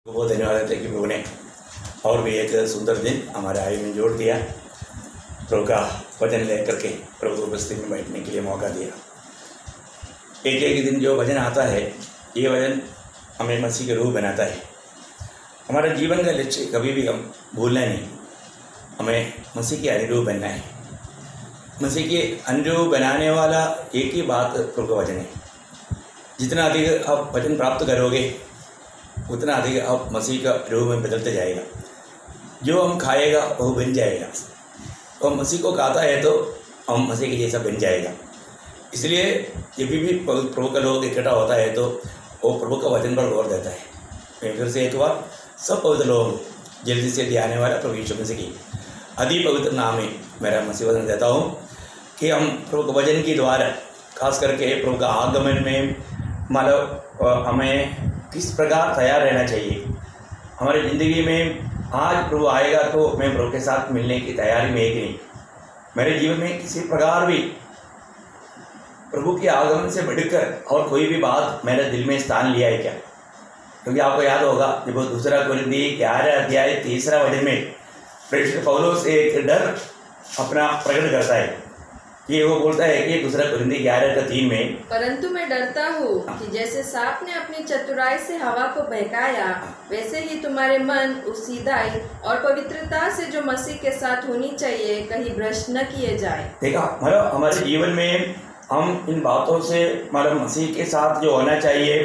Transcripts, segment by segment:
बहुत धन्यवाद देते कि प्रभु ने और भी एक सुंदर दिन हमारे आयु में जोड़ दिया। प्रभु का वचन लेकर के प्रभु की उपस्थिति में बैठने के लिए मौका दिया। एक एक दिन जो वचन आता है, ये वचन हमें मसीह के रूप बनाता है। हमारा जीवन का लक्ष्य कभी भी हम भूलना नहीं, हमें मसीह के अनुरूप बनना है। मसीह के अनुरूप बनाने वाला एक ही बात प्रभु का वचन है। जितना अधिक आप वचन प्राप्त करोगे उतना अधिक आप मसीह का रूप में बदलते जाएगा। जो हम खाएगा वो बन जाएगा। तो मसीह को खाता है तो हम मसीह के जैसा बन जाएगा। इसलिए जब भी प्रभु का लोग इकट्ठा होता है तो वो प्रभु का वचन पर गौर देता है। मैं फिर से एक बार सब पवित्र लोग जल्दी से ध्यान वाला प्रभु यीशु मसीह की अति पवित्र नाम में मेरा मसीह वचन देता हूँ कि हम प्रभु के वचन के द्वारा खास करके प्रभु का आगमन में मतलब हमें किस प्रकार तैयार रहना चाहिए। हमारी ज़िंदगी में आज प्रभु आएगा तो मैं प्रभु के साथ मिलने की तैयारी में है कि नहीं। मेरे जीवन में किसी प्रकार भी प्रभु के आगमन से बढ़कर और कोई भी बात मेरे दिल में स्थान लिया है क्या? क्योंकि आपको याद होगा जब दूसरा कुरिन्थी 11 अध्याय 3 वचन में प्रेरित पौलुस एक डर अपना प्रकट करता है कि वो बोलता है कि दूसरा कुरिन्थी 11:3 में, परंतु मैं डरता हूँ कि जैसे सांप ने अपनी चतुराई से हवा को बहकाया, वैसे ही तुम्हारे मन उस सीधाई और पवित्रता से जो मसीह के साथ होनी चाहिए कहीं भ्रष्ट न किए जाए। देखा, मतलब हमारे जीवन में हम इन बातों से मतलब मसीह के साथ जो होना चाहिए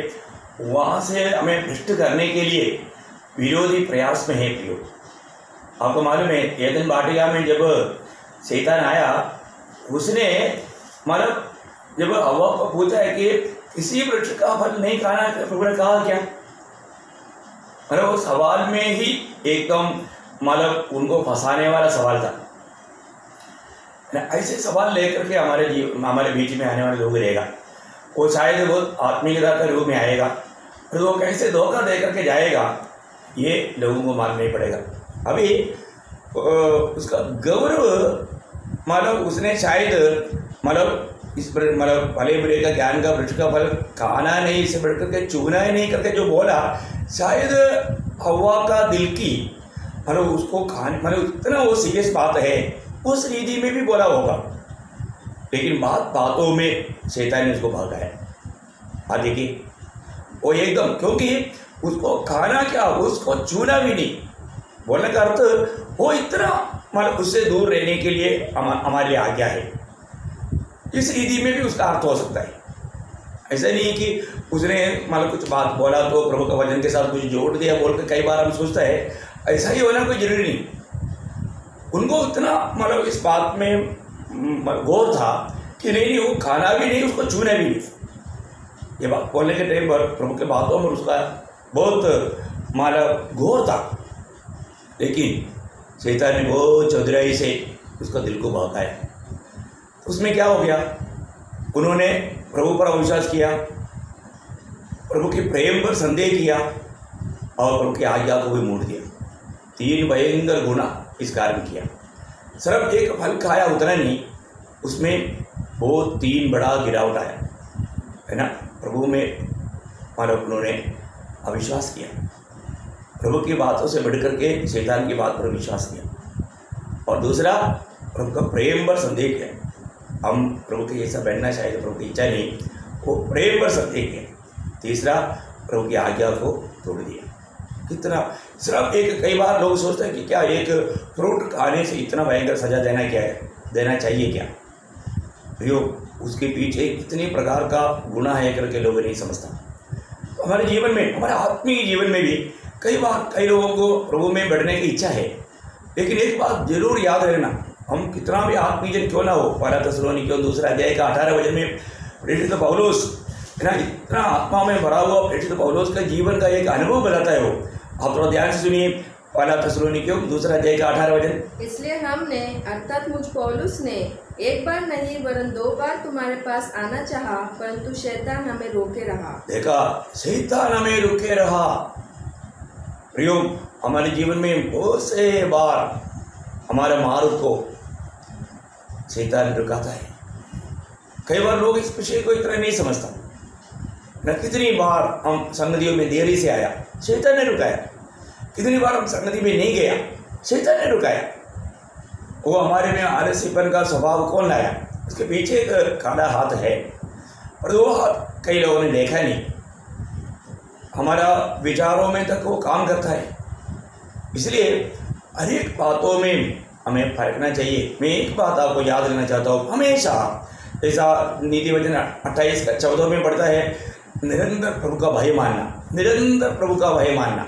वहाँ से हमें भ्रष्ट करने के लिए विरोधी प्रयास में है। प्रियो, आपको मालूम है एदन वाटिका में जब शैतान आया, उसने मतलब जब हवा को पूछा है कि किसी वृक्ष का फल नहीं खाना, प्रभु ने कहा क्या? मतलब वो सवाल में ही एकदम मतलब उनको फंसाने वाला सवाल था। ऐसे सवाल लेकर के हमारे बीच में आने वाले लोग रहेगा, वो शायद बहुत आत्मीयता के रूप में आएगा, फिर वो कैसे धोखा दे करके जाएगा ये लोगों को मालूम नहीं पड़ेगा। अभी उसका गौरव मतलब उसने शायद मतलब इस पर मतलब भले बुरे का ज्ञान का वृक्ष का फल खाना नहीं, इसे बढ़ करके चूना ही नहीं करके जो बोला, शायद हवा का दिल की मतलब उसको खाने मतलब इतना वो सीरियस बात है उस रीति में भी बोला होगा, लेकिन बातों में शैतान ने उसको भगाया। हाँ देखिए, वो एकदम क्योंकि उसको खाना क्या उसको चूना भी नहीं बोलने का अर्थ वो इतना मतलब उससे दूर रहने के लिए हमारे लिए आज्ञा है। इस रीति में भी उसका अर्थ हो सकता है। ऐसा नहीं कि उसने मतलब कुछ बात बोला तो प्रभु का वचन के साथ कुछ जोड़ दिया बोल के कई बार हम सोचते हैं ऐसा ही होना कोई जरूरी नहीं। उनको इतना मतलब इस बात में गौर था कि नहीं वो खाना भी नहीं उसको छूना भी नहीं। ये बात बोलने के टाइम पर प्रभु के बातों में उसका बहुत मतलब गौर था, लेकिन शैतान ने बहुत चतुराई से उसका दिल को बहकाया। उसमें क्या हो गया, उन्होंने प्रभु पर अविश्वास किया, प्रभु के प्रेम पर संदेह किया और प्रभु की आज्ञा को भी मोड़ दिया। 3 भयंकर गुना इस कारण किया। सिर्फ एक फल खाया उतना नहीं, उसमें बहुत 3 बड़ा गिरावट आया है ना। प्रभु में मतलब उन्होंने अविश्वास किया, प्रभु की बातों से बढ़कर के शैतान की बात पर विश्वास किया, और दूसरा प्रभु का प्रेम पर संदेह किया। हम प्रभु के जैसा बनना शायद प्रभु की इच्छा नहीं, वो प्रेम पर संदेह किया। तीसरा प्रभु की आज्ञा को तोड़ दिया। कितना सिर्फ एक कई बार लोग सोचते हैं कि क्या एक फ्रूट खाने से इतना भयंकर सजा देना चाहिए क्या? प्रियो, उसके पीछे कितने प्रकार का गुनाह है करके लोग नहीं समझता। तो हमारे जीवन में, हमारे आत्मिक जीवन में भी कई बार कई लोगों को प्रभु में बढ़ने की इच्छा है, लेकिन एक बात जरूर याद रखना, हम कितना भी आत्मीजन क्यों ना हो, 1 थिस्सलुनीकियों 2 अध्याय का 18 वचन में प्रेरित पौलुस है ना, इतना आत्मा में भरा हुआ प्रेरित पौलुस का जीवन का एक अनुभव बताता है। वो आप थोड़ा ध्यान से सुनिए, 1 थिस्सलुनीकियों 2 अध्याय का 18 वचन। इसलिए हमने अर्थात मुझ पौलुस ने एक बार नहीं वरन 2 बार तुम्हारे पास आना चाहा, परंतु शैतान हमें रोके रहा। देखा, शैतान हमें रोके रहा। प्रियो, हमारे जीवन में बहुत से बार हमारे मार्ग को शैतान रुकाता है। कई बार लोग इस विषय को इतना नहीं समझता, न कितनी बार हम संगतियों में देरी से आया, शैतान ने रुकाया। कितनी बार हम संगति में नहीं गया, शैतान ने रुकाया। वो हमारे में आलसीपन का स्वभाव कौन लाया? उसके पीछे एक काला हाथ है, और वो हाथ कई लोगों ने देखा नहीं। हमारा विचारों में तक वो काम करता है। इसलिए हर एक बातों में हमें फरकना चाहिए। मैं एक बात आपको याद रखना चाहता हूँ, हमेशा ऐसा नीति वचन 28:14 में पढ़ता है, निरंतर प्रभु का भय मानना, निरंतर प्रभु का भय मानना।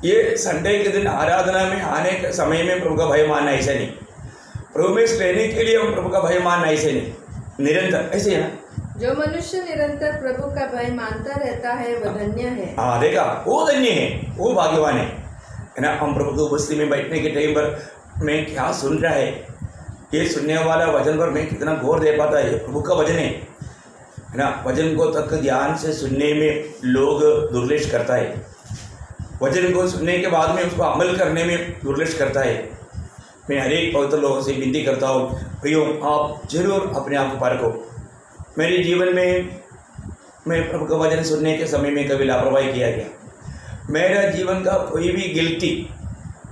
ये संडे के दिन आराधना में आने के समय में प्रभु का भय मानना ऐसे नहीं, प्रॉमिस लेने के लिए हम प्रभु का भय मानना ऐसे नहीं, निरंतर ऐसे है ना। जो मनुष्य निरंतर प्रभु का भय मानता रहता है वह धन्य है। हाँ देखा, वो धन्य है, वो भाग्यवान है ना। हम प्रभु की उपस्थिति में बैठने के टाइम पर मैं क्या सुन रहा है, ये सुनने वाला वचन पर मैं कितना गौर दे पाता है, प्रभु का वचन है ना। वचन को तक ध्यान से सुनने में लोग दुर्लक्ष करता है, वचन को सुनने के बाद में उसको अमल करने में दुर्लक्ष करता है। मैं हर एक पवित्र लोगों से विनती करता हूँ, प्रियो आप जरूर अपने आप को परखो। मेरे जीवन में मैं प्रभु का वचन सुनने के समय में कभी लापरवाही किया गया? मेरा जीवन का कोई भी गिल्टी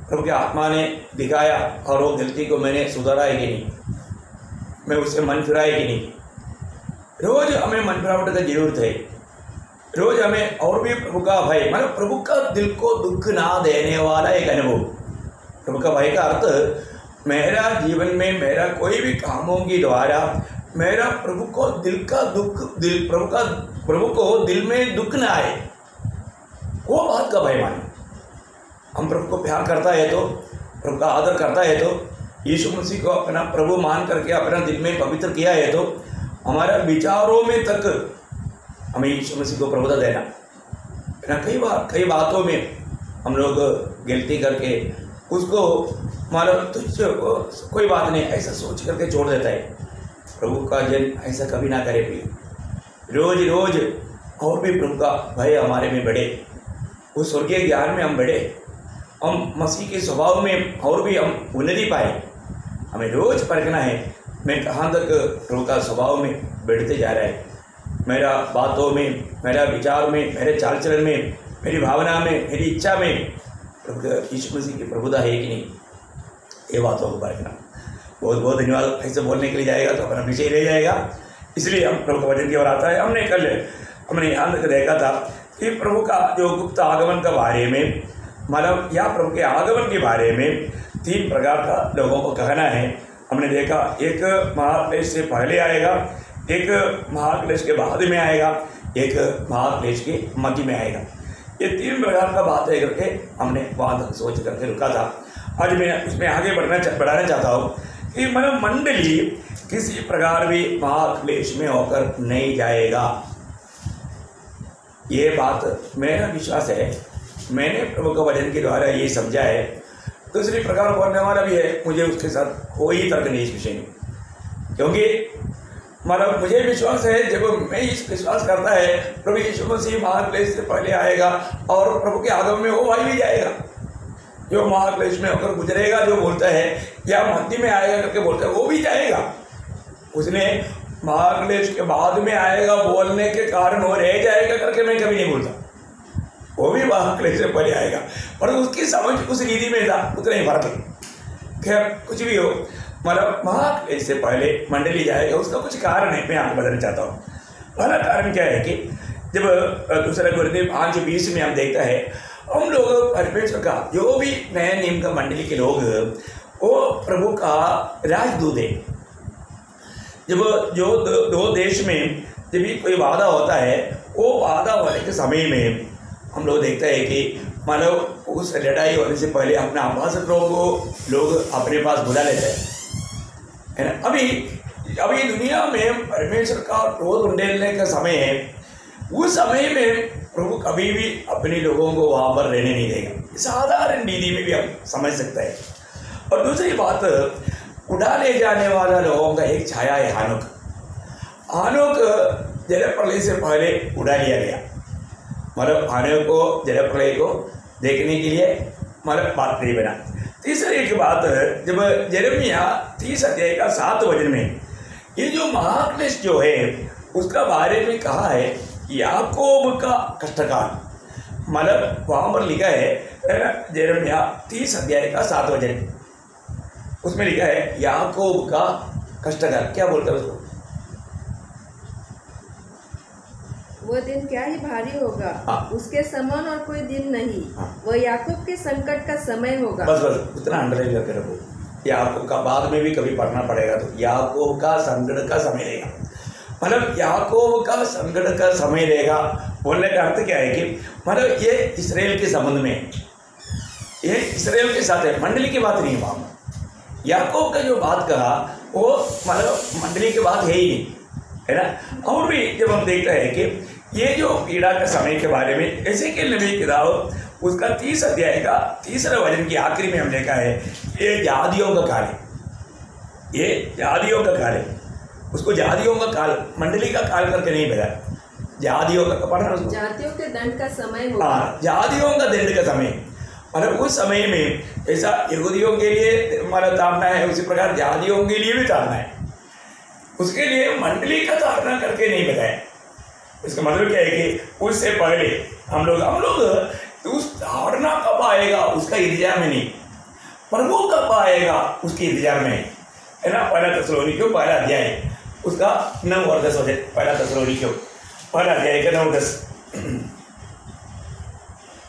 प्रभु के आत्मा ने दिखाया और वो गलती को मैंने सुधारा है कि नहीं, मैं उससे मन फिराए कि नहीं? रोज हमें मन फिरावट की जरूरत है। रोज हमें और भी प्रभु का भय, मतलब प्रभु का दिल को दुख ना देने वाला एक अनुभव। प्रभु का भय का अर्थ मेरा जीवन में मेरा कोई भी कामों के द्वारा मेरा प्रभु को दिल का दुख, प्रभु को दिल में दुख ना आए, वो बात का भय माने। हम प्रभु को प्यार करता है तो, प्रभु का आदर करता है तो, यीशु मसीह को अपना प्रभु मान करके अपना दिल में पवित्र किया है तो हमारा विचारों में तक हमें यीशु मसीह को प्रभुता देना ना। कई बातों में हम लोग गलती करके उसको मानो तुझ कोई बात नहीं ऐसा सोच करके छोड़ देता है। प्रभु का जन ऐसा कभी ना करे प्रिय। रोज रोज और भी प्रभु का भय हमारे में बढ़े, उस स्वर्गीय ज्ञान में हम बढ़े, हम मसीह के स्वभाव में और भी हम उन्नति पाए। हमें रोज परखना है मैं कहाँ तक प्रभु का स्वभाव में बढ़ते जा रहा है, मेरा बातों में, मेरा विचार में, मेरे चाल चलन में, मेरी भावना में, मेरी इच्छा में प्रभु यीशु मसीह की प्रभुता है कि नहीं, ये बातों को परखना। बहुत बहुत धन्यवाद। ऐसे बोलने के लिए जाएगा तो अपना विषय रह जाएगा, इसलिए हम प्रभु का वचन की ओर आता है। हमने यहाँ तक देखा था कि प्रभु का जो गुप्त आगमन के बारे में, मतलब या प्रभु के आगमन के बारे में 3 प्रकार का लोगों को कहना है। हमने देखा, एक महाक्लेश से पहले आएगा, एक महाक्लेश के बाद में आएगा, एक महाक्लेश के मध्य में आएगा। ये 3 प्रकार का बात है करके हमने वहाँ तक सोच करके रुका था। आज मैं उसमें आगे बढ़ाना चाहता हूँ कि मतलब मंडली किसी प्रकार भी महाक्लेश में होकर नहीं जाएगा। ये बात मेरा विश्वास है, मैंने प्रभु का वचन के द्वारा ये समझा है। दूसरी प्रकार बोलने वाला भी है, मुझे उसके साथ कोई तर्क नहीं इस विषय में, क्योंकि मतलब मुझे विश्वास है, जब मैं इस विश्वास करता है प्रभु यीशु मसीह महाक्लेश से पहले आएगा और प्रभु के आगमन में वो आई भी जाएगा। जो महाक्लेश में होकर गुजरेगा, जो बोलता है, या मध्य में आएगा करके बोलता है, वो भी जाएगा। उसने महाक्लेश के बाद में आएगा बोलने के कारण वो रह जाएगा करके मैं कभी नहीं बोलता, वो भी महाक्लेश से पहले आएगा, पर उसकी समझ उस रीति में था, उतना ही फर्क है। खैर कुछ भी हो, मतलब महाक्लेश से पहले मंडली जाएगा, उसका कुछ कारण है, मैं आपको बताना चाहता हूँ। पहला कारण क्या है कि जब दूसरा गुरुदेव 5:20 में हम देखता है, हम लोग परमेश्वर का जो भी नए नियम का मंडली के लोग, वो प्रभु का राजदूत है। जब जो दो देश में जब भी कोई वादा होता है, वो वादा होने के समय में हम लोग देखते हैं कि मानो उस लड़ाई होने से पहले अपने अम्बासडरों को लोग अपने पास बुला लेते हैं, है ना। अभी दुनिया में परमेश्वर का क्रोध उंडेलने का समय है। उस समय में प्रभु कभी भी अपने लोगों को वहाँ पर रहने नहीं देगा। साधारण रीति में भी हम समझ सकते हैं। और दूसरी बात, उड़ा ले जाने वाला लोगों का एक छाया है हानोक। जल प्रलय से पहले उड़ा लिया गया, मतलब हानोक को जल प्रलय को देखने के लिए मतलब बात नहीं बना। तीसरी एक बात, जब यिर्मयाह 30 अध्याय का 7 वचन में ये जो महाक्लेश जो है उसका बारे में कहा है याकूब का कष्टकाल, मतलब वहाँ पर लिखा है यिर्मयाह 30 अध्याय का 7 वचन, उसमें लिखा है याकूब का कष्टकाल। क्या बोलता है उसको? वो दिन क्या ही भारी होगा, हाँ। उसके समान और कोई दिन नहीं। हाँ। वह याकूब के संकट का समय होगा। बस उतना अंडरलाइन करके रखो, याकूब का बाद में भी कभी पढ़ना पड़ेगा, तो याकूब का संकट का समय रहेगा, मतलब याकूब का संकट का समय रहेगा। बोलने का अर्थ क्या है कि मतलब ये इस्राएल के संबंध में, ये इस्राएल के साथ है, मंडली की बात नहीं है। वहाँ याकूब का जो बात कहा वो मतलब मंडली की बात है ही नहीं, है ना। और भी जब हम देखते हैं कि ये जो पीड़ा के समय के बारे में एजेकिएल नबी की किताब उसका 30 अध्याय का 3रा वचन की आखिरी में हम देखा है ये जातियों का काल है, ये जातियों का काल है। उसको जातियों का काल, मंडली का काल करके नहीं बताया, जातियों का पढ़ना, जातियों के दंड का समय होगा। हाँ, जातियों का दंड का समय, मतलब उस समय में जैसा यहूदियों के लिए मतलब ताड़ना है, उसी प्रकार जातियों के लिए भी ताड़ना है। उसके लिए मंडली का ताड़ना करके नहीं बताया। इसका मतलब क्या है कि उससे पहले हम लोग उस ताड़ना कब आएगा उसका इंतजार में नहीं, प्रभु कब आएगा उसके इंतजार में है ना। 1 थिस्सलुनीकियों 1 अध्याय उसका 9 और 10 वचन, 1 थिस्सलुनीकियों 1 अध्याय का 9 10।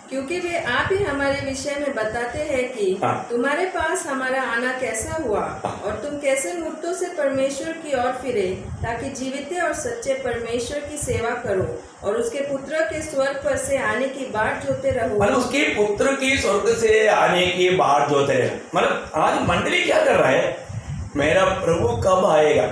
क्योंकि वे आप ही हमारे विषय में बताते हैं कि तुम्हारे पास हमारा आना कैसा हुआ और तुम कैसे मूर्तों से परमेश्वर की ओर फिरे, ताकि जीवित और सच्चे परमेश्वर की सेवा करो और उसके पुत्र के स्वर्ग पर से आने की बाट जोते रहो। मतलब उसके पुत्र की स्वर्ग से आने की बाट जोते रहो, मतलब आज मंडली क्या कर रहा है, मेरा प्रभु कब आएगा,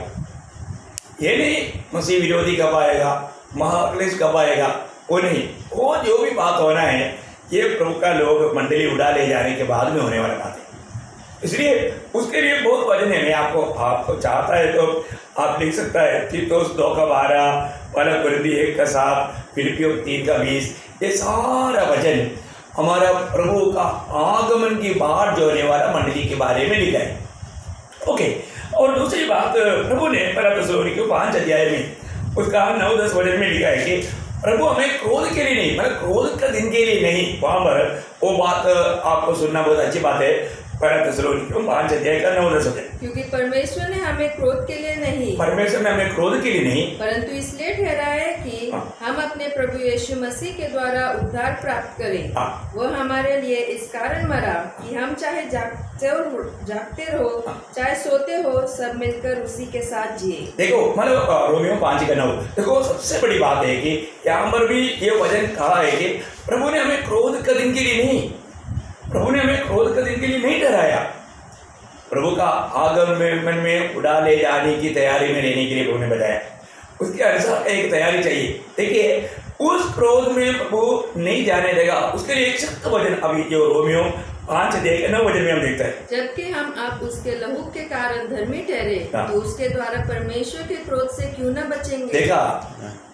ये नहीं मसीह विरोधी कब आएगा, महाक्लेश कब आएगा, वो नहीं, वो जो भी बात होना है ये प्रभु का लोग मंडली उड़ा ले जाने के बाद में होने वाला बात है। इसलिए उसके लिए बहुत वजन है। मैं आपको चाहता है तो आप लिख सकता है तीतुस 2 का 12, 1 कुरिन्थियों 1 का 7, फिलिपियों 3 का 20, ये सारा वचन हमारा प्रभु का आगमन की बाट जो होने वाला मंडली के बारे में लिखा है। ओके, और दूसरी बात प्रभु ने 1 थिस्सलुनीकियों 5 अध्याय में उसका 9-10 वचन में लिखा है कि प्रभु हमें क्रोध के लिए नहीं, मतलब क्रोध का दिन के लिए नहीं, वहां पर वो बात आपको सुनना बहुत अच्छी बात है। 1 थिस्सलुनीकियों 5 अध्याय का 9-10 वचन, क्योंकि परमेश्वर ने हमें क्रोध के लिए नहीं, परमेश्वर ने हमें क्रोध के लिए नहीं, परंतु इसलिए ठहराया है कि हम अपने प्रभु यीशु मसीह के द्वारा उद्धार प्राप्त करें। वो हमारे लिए इस कारण मरा कि हम चाहे जागते रहो चाहे सोते हो, सब मिलकर उसी के साथ जिए। देखो मतलब रोमियो 5 का 9, देखो सबसे बड़ी बात है कि यहाँ पर भी ये वचन कहा है कि प्रभु ने हमें क्रोध का दिन के लिए नहीं, प्रभु ने हमें क्रोध का दिन के लिए नहीं ठहराया, प्रभु का आगमन में उड़ा ले जाने की तैयारी में रहने के लिए प्रभु ने बताया। उसके अनुसार एक तैयारी चाहिए। देखिए उस क्रोध में प्रभु नहीं जाने देगा, उसके लिए एक सख्त वचन अभी जो रोमियो 5 अध्याय के 9 वचन में हम देखते हैं, जबकि हम आप उसके लहू के कारण धर्मी ठहरे तो उसके द्वारा परमेश्वर के क्रोध से क्यों न बचेंगे। देखा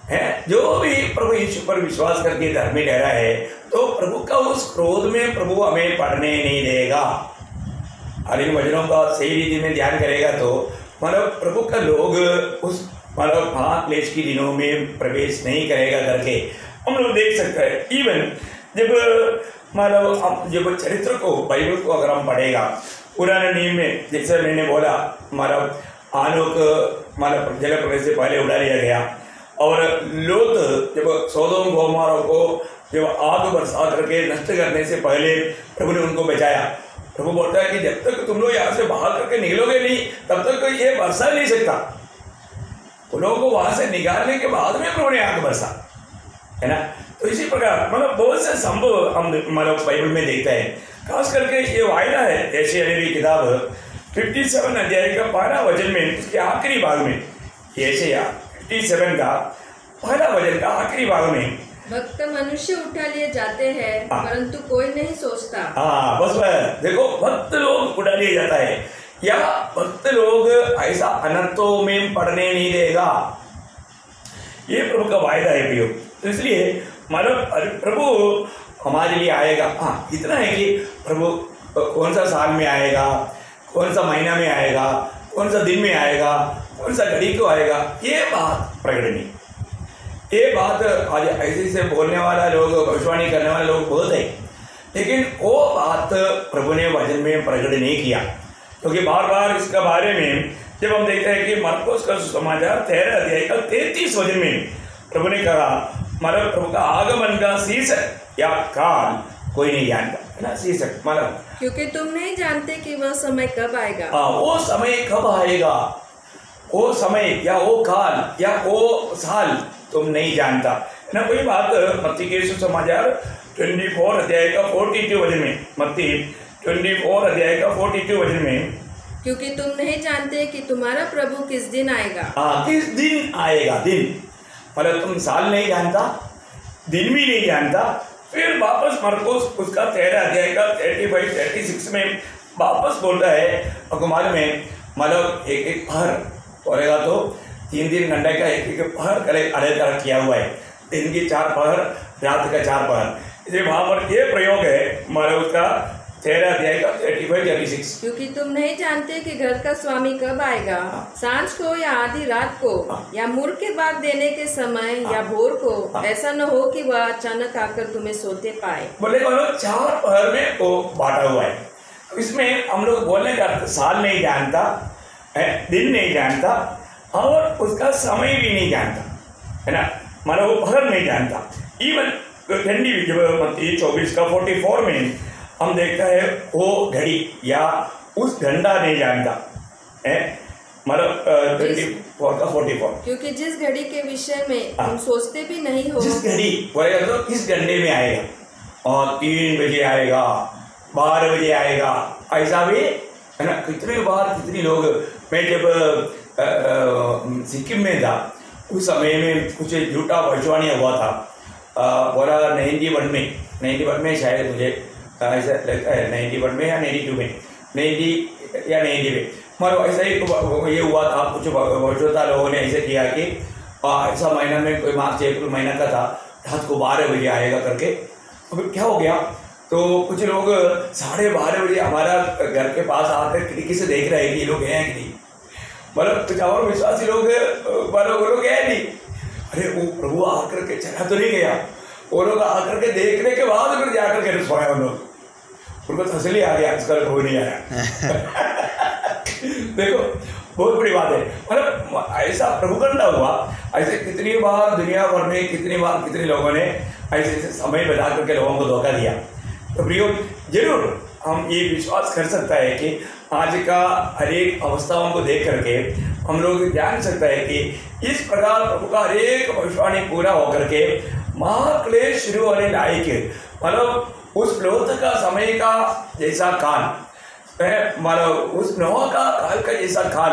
है, जो भी प्रभु यीशु पर विश्वास करके धर्मी ठहरा है तो प्रभु का उस क्रोध में प्रभु हमें पढ़ने नहीं देगा। और इन वचनों का सही रीति में ध्यान करेगा तो मतलब प्रभु का लोग उस मतलब महाक्लेश के दिनों में प्रवेश नहीं करेगा करके हम लोग देख सकते हैं। इवन जब मतलब जब चरित्र को, बाइबल को अगर हम पढ़ेगा पुराने नियम में, जैसे मैंने बोला मतलब आनोक मतलब जल प्रवेश से पहले उड़ा लिया गया, और लोत जब सोदोम गोमोरा को जब आग बरसा करके नष्ट करने से पहले प्रभु ने उनको बचाया। प्रभु बोलता है कि जब तक तुम लोग यहाँ से बाहर करके निकलोगे नहीं तब तक ये बरसा नहीं सकता। उन लोगों को वहां से निकालने के बाद में प्रभु ने आग बरसा, है ना। तो इसी प्रकार मतलब बहुत से संभव हम मतलब बाइबल में देखते हैं, खास करके ये वायदा है यशायाह नबी की किताब 57 अध्याय का 12 वचन में उसके आखिरी भाग में, यशायाह 57 का 1 वचन का आखिरी भाग में, भक्त मनुष्य उठा लिए जाते हैं परंतु कोई नहीं सोचता। हाँ बस देखो भक्त लोग उठा लिए जाता है, या भक्त लोग ऐसा अनर्थों में पड़ने नहीं देगा, ये प्रभु का वायदा है प्रियो। तो इसलिए मतलब प्रभु हमारे लिए आएगा। हाँ इतना है कि प्रभु कौन सा साल में आएगा, कौन सा महीना में आएगा, कौन सा दिन में आएगा, कौन सा घड़ी को आएगा, ये बात प्रकट नहीं। ये बात आज ऐसे से बोलने वाला लोग, भविष्यवाणी करने वाले लोग बहुत है, लेकिन वो बात प्रभु ने वचन में प्रकट नहीं किया, क्योंकि बार बार इसके बारे में जब हम देखते हैं कि मरकुस का समाचार 13 अध्याय का 33 वचन में प्रभु ने कहा, मतलब प्रभु का आगमन का शीर्षक या काल कोई नहीं जानता है ना, शीर्षक मतलब क्योंकि तुम नहीं जानते कि वह समय कब आएगा। वो समय कब आएगा, वो समय या वो काल या वो साल तुम नहीं जानता है ना। कोई बात मत्ती के समाचार 24 अध्याय का 42 वचन में, मत्ती 24 अध्याय का 42 वचन में, क्योंकि तुम नहीं जानते कि तुम्हारा प्रभु किस दिन आएगा। किस दिन आएगा, दिन मतलब तुम साल नहीं जानता, दिन भी नहीं जानता। फिर वापस मरकुस उसका 13 अध्याय का 35-36 में वापस बोलता है, आपको मालूम है, मतलब एक एक पहर बोलेगा तो 3 घंटे का एक एक पहर अलग किया हुआ है, दिन की 4 पहर, रात का 4 पहर, इसलिए वहां पर ये प्रयोग है मतलब उसका 13 अध्याय का 35-36। क्योंकि तुम नहीं जानते कि घर का स्वामी कब आएगा, सांझ को या आधी रात को, या मुर्ग के बाद देने के समय या भोर को, ऐसा न हो कि वह अचानक आकर तुम्हें सोते पाए। बोले 4 पहर में वो बांटा हुआ है। इसमें हम लोग बोलने का अर्थ साल नहीं जानता, दिन नहीं जानता और उसका समय भी नहीं जानता है ना, मतलब वो पहर नहीं जानता। इवन ठंडी जब मत्ती 24 का 44 में हम देखता है वो घड़ी या उस घंटा नहीं जानता है, मतलब 24 का 44, क्योंकि जिस घड़ी के विषय में तुम सोचते भी नहीं हो, जिस घड़ी बोलेगा तो किस घंटे में आएगा, और 3 बजे आएगा, 12 बजे आएगा, ऐसा भी है ना। कितने बार कितनी लोग, मैं जब सिक्किम में था उस समय में कुछ झूठा भविष्यवाणी हुआ था, बोला 91 में शायद मुझे ऐसा लगता है, 91 में या 92 में, 90 या 90 में, मतलब ऐसा ही ये हुआ था। कुछ भविष्यता लोगों ने ऐसे किया कि ऐसा महीना में कोई मार्च अप्रैल महीना का था, रात को 12 बजे आएगा करके। तो क्या हो गया, तो कुछ लोग 12:30 बजे हमारा घर के पास आकर खिड़की से देख रहे हैं कि ये लोग हैं कि नहीं, मतलब कुछ और विश्वासी लोग वो लोग गए नहीं, अरे वो प्रभु आकर के चला तो नहीं गया, वो लोग आकर के देखने के बाद फिर जाकर के सोया, उन लोग उनको तसल्ली आ गया, इसका प्रभु नहीं आया। देखो बहुत बड़ी बात है, मतलब ऐसा प्रभुकंडा हुआ। ऐसे कितनी बार दुनिया भर में कितने लोगों ने ऐसे समय बता करके लोगों को धोखा दिया। तो प्रियो, जरूर हम ये विश्वास कर सकता है कि आज का हरेक अवस्थाओं को देख करके हम लोग जान सकता है कि इस प्रकार प्रभु का हरेक भविष्यवाणी पूरा होकर के महाक्लेश शुरू होने लायक, मतलब उस लोथ का समय का जैसा काल, मतलब उस नोह का काल का जैसा काल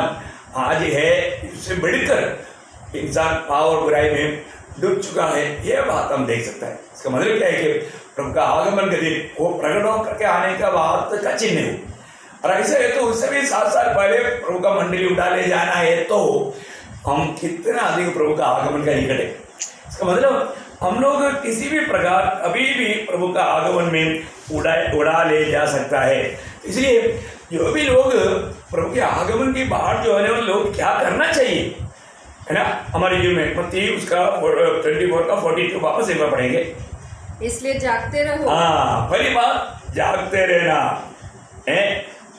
आज है, इससे बढ़कर इंसान पाप और बुराई में डूब चुका है। यह बात हम देख सकते हैं। इसका मतलब क्या है कि प्रभु का आगमन के दिन वो प्रकट होकर के आने का बात का चिन्ह है। और ऐसे है तो उससे भी 7 साल पहले प्रभु का मंडली उठा ले जाना है, तो हम कितना अधिक प्रभु का आगमन का निकट है। इसका मतलब हम लोग किसी भी प्रकार अभी भी प्रभु का आगमन में उड़ा ले जा सकता है। इसलिए जो भी लोग प्रभु के आगमन की बात जो है, लोग क्या करना चाहिए है ना, हमारे जीवन में मत्ती उसका 24 का 42 वापस एक बार पढ़ेंगे। इसलिए जागते रहो। हाँ, पहली बात जागते रहना है,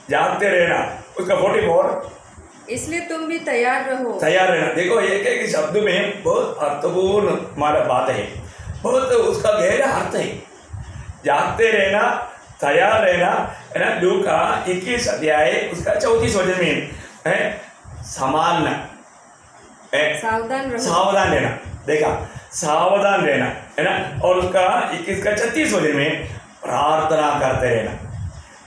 जागते रहना। उसका 44, इसलिए तुम भी तैयार रहो। तैयार रहना। देखो एक शब्द में बहुत अर्थपूर्ण हमारा बात है, बहुत उसका गहरा अर्थ है। जागते रहना, तैयार रहना है ना। लूका 21 अध्याय उसका 34 वचन में है संभालना, सावधान रहना। देखा, सावधान रहना है ना। और उसका 21 का 36 वचन में प्रार्थना करते रहना।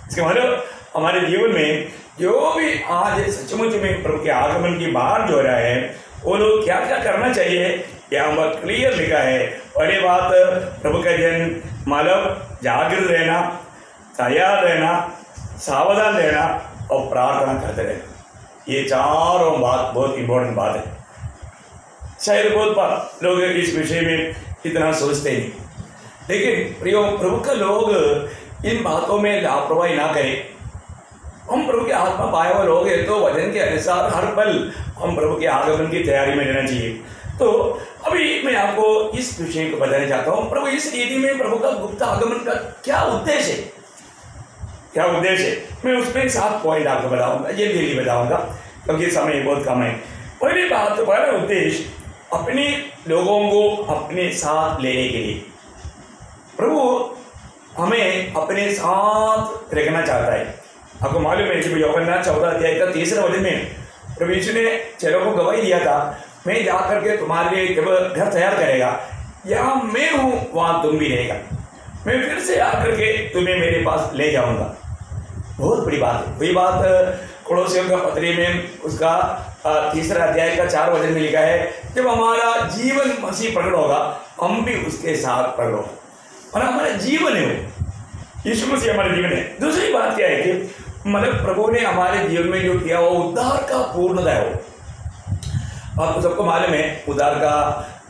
इसके मतलब हमारे जीवन में जो भी आज सचमुच में प्रभु के आगमन की बात जो हो रहा है, वो लोग क्या क्या करना चाहिए, क्या हम क्लियर लिखा है। पहली बात, प्रभु का जन मतलब जागृत रहना, तैयार रहना, सावधान रहना और प्रार्थना करते रहना। ये चारों बात बहुत इंपॉर्टेंट बात है। शायद बहुत बार लोग इस विषय में इतना सोचते नहीं, लेकिन प्रियो प्रभु का लोग इन बातों में लापरवाही ना करें हम प्रभु की आत्मा पाए हुए लोग हैं तो वचन के अनुसार हर पल हम प्रभु के आगमन की तैयारी में रहना चाहिए। तो अभी मैं आपको इस विषय को बताना चाहता हूँ, प्रभु इस रीति में प्रभु का गुप्त आगमन का क्या उद्देश्य है, क्या उद्देश्य है, मैं उसमें 7 पॉइंट आपको बताऊंगा, ये भी बताऊंगा क्योंकि समय बहुत कम है। पहली बात, पहला उद्देश्य अपने लोगों को अपने साथ लेने के लिए। प्रभु हमें अपने साथ रखना चाहता है। आपको मालूम है जब यूहन्ना 14 अध्याय का 3 वचन में प्रभु यीशु ने चेलों को गवाही दिया था, मैं जा करके तुम्हारे लिए जब घर तैयार करेगा, यहाँ मैं हूँ वहाँ तुम भी रहेगा, मैं फिर से आकर के तुम्हें मेरे पास ले जाऊंगा। बहुत बड़ी बात है। वही बात कोलोसियों का पत्री में उसका 3 अध्याय का 4 वचन में लिखा है, जब हमारा जीवन मसीह प्रकट होगा हम भी उसके साथ प्रकट होगा, और हमारा जीवन है वो यीशु मसीह हमारे जीवन है। दूसरी बात क्या है कि मतलब प्रभु ने हमारे जीवन में जो किया वो उद्धार का पूर्णता है। वो आपको सबको मालूम है, उद्धार का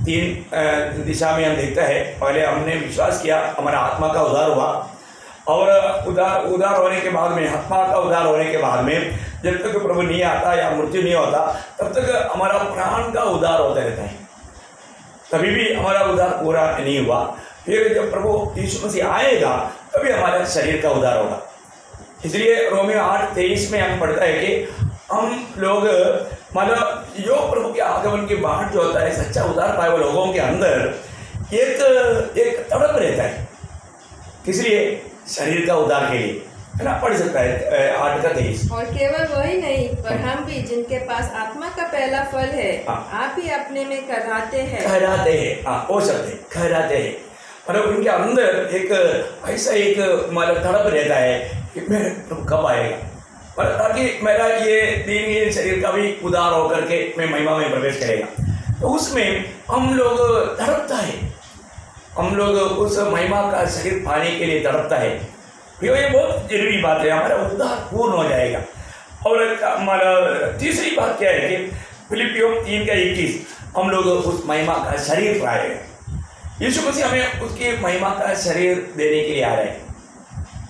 3 दिशा में हम देखते हैं। पहले हमने विश्वास किया, हमारा आत्मा का उद्धार हुआ, और उद्धार होने के बाद में, आत्मा का उद्धार होने के बाद में जब तक प्रभु नहीं आता या मृत्यु नहीं होता तब तक हमारा प्राण का उद्धार होता रहता है, कभी भी हमारा उद्धार पूरा नहीं हुआ। फिर जब प्रभु यीशु मसीह आएगा तभी हमारा शरीर का उद्धार होगा। इसलिए रोमियो 8:23 में हम पढ़ता है कि हम लोग मतलब जो प्रभु के आगमन की बाट जो होता है, सच्चा उद्धार पाए हुए लोगों के अंदर एक तड़प रहता है, इसलिए शरीर का उद्धार के लिए, है ना, पढ़ सकता है 8:23। और केवल वही नहीं पर हम भी जिनके पास आत्मा का पहला फल है आप ही अपने में कहराते हैं। वो शब्द है कहराते हैं, मतलब उनके अंदर एक ऐसा एक मतलब तड़प रहता है कि मैं कब आएगा, मतलब ताकि मेरा ये शरीर का भी उद्धार होकर के मैं महिमा में प्रवेश करेगा। तो उसमें हम लोग तड़पता है, हम लोग उस महिमा का शरीर पाने के लिए तड़पता है। ये बहुत जरूरी बात है, हमारा उद्धार पूर्ण हो जाएगा। और हमारा तीसरी बात क्या है कि फिलिपियों 3:21 हम लोग उस महिमा का शरीर पाएगा। यीशु मसीह हमें उसकी महिमा का शरीर देने के लिए आ रहे हैं।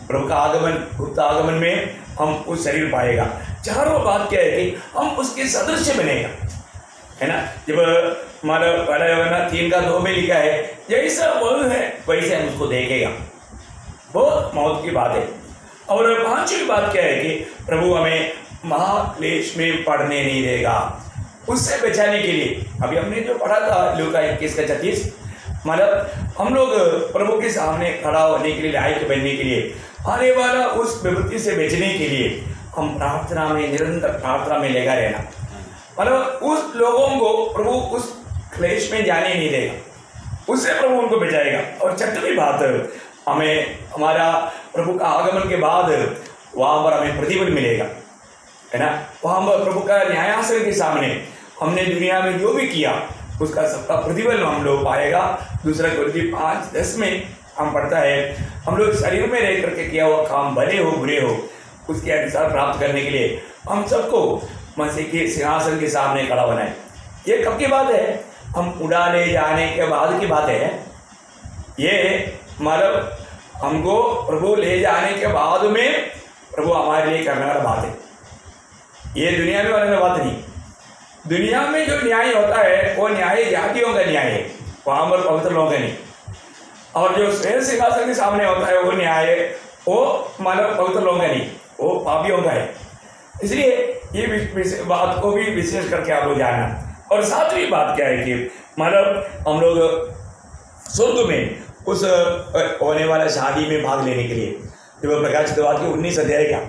प्रभु का आगमन, गुप्त आगमन में हम उस शरीर पाएगा। चारों बात क्या है कि हम उसके सदृश बनेगा, है ना। जब हमारा पहला यूहन्ना 3:2 में लिखा है, जैसा वह है वैसे हम उसको देखेगा। बहुत मौत की बात है। और 5वीं बात क्या है कि प्रभु हमें महाक्लेश में पड़ने नहीं देगा, उससे बचाने के लिए। अभी हमने जो पढ़ा था लूका 21:36, मतलब हम लोग प्रभु के सामने खड़ा होने के लिए, लायक बनने के लिए, आने वाला उस विपत्ति से बचने के लिए हम प्रार्थना में, निरंतर प्रार्थना में लगा रहना। मतलब उस लोगों को प्रभु उस क्लेश में जाने नहीं देगा, उससे प्रभु उनको बचाएगा। और 6वीं बात, हमें हमारा प्रभु का आगमन के बाद वहाँ पर हमें प्रतिफल मिलेगा, है ना। वहाँ पर प्रभु का न्यायासन के सामने हमने दुनिया में जो भी किया उसका सबका प्रतिफल हम लोग पाएगा। 2 कोरिन्थियों 5:10 में हम पढ़ता है, हम लोग शरीर में रह करके किया हुआ काम भले हो बुरे हो उसके अनुसार प्राप्त करने के लिए हम सबको मसीह के सिंहासन के सामने खड़ा बनाए। ये कब की बात है? हम उड़ाने जाने के बाद की बात है। ये मतलब हमको प्रभु ले जाने के बाद में प्रभु हमारे लिए करने वाला बात है। ये दुनिया में वाला बात नहीं। दुनिया में जो न्याय होता है वो न्याय जातियों का न्याय है, वहाँ पर पवित्र लोगों का नहीं। और जो श्रेष्ठ सिंहासन के सामने होता है वो न्याय वो मतलब पवित्र लोगों का नहीं, वो पापियों का है। इसलिए ये बात को भी विशेष करके आप लोग जानना। और 7वीं बात क्या है कि मतलब हम लोग स्वर्ग में उस होने वाला शादी में भाग लेने के लिए, जब प्रकाशित वाक्य के 19 अध्याय का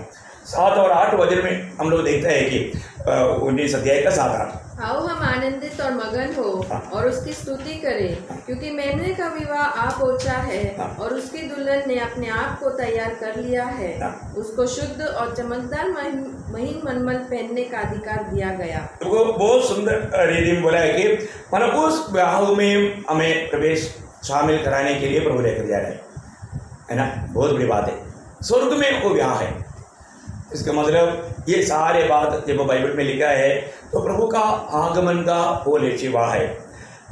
7 और 8 वचन में हम लोग देखते हैं कि 19 अध्याय का 7-8, आओ हम आनंदित और मगन हो और उसकी स्तुति करें, क्योंकि मेमने का विवाह आ पहुंचा है और उसकी दुल्हन ने अपने आप को तैयार कर लिया है। उसको शुद्ध और चमकदार महीन मलमल पहनने का अधिकार दिया गया। तो बहुत सुंदर रीति में बोला है कि मतलब उस विवाह में हमें प्रवेश शामिल कराने के लिए प्रभु लेकर जा रहे हैं, है ना। बहुत बड़ी बात है, स्वर्ग में वो विवाह है। इसका मतलब ये सारे बात जब बाइबल में लिखा है तो प्रभु का आगमन का वो लेचिवा है।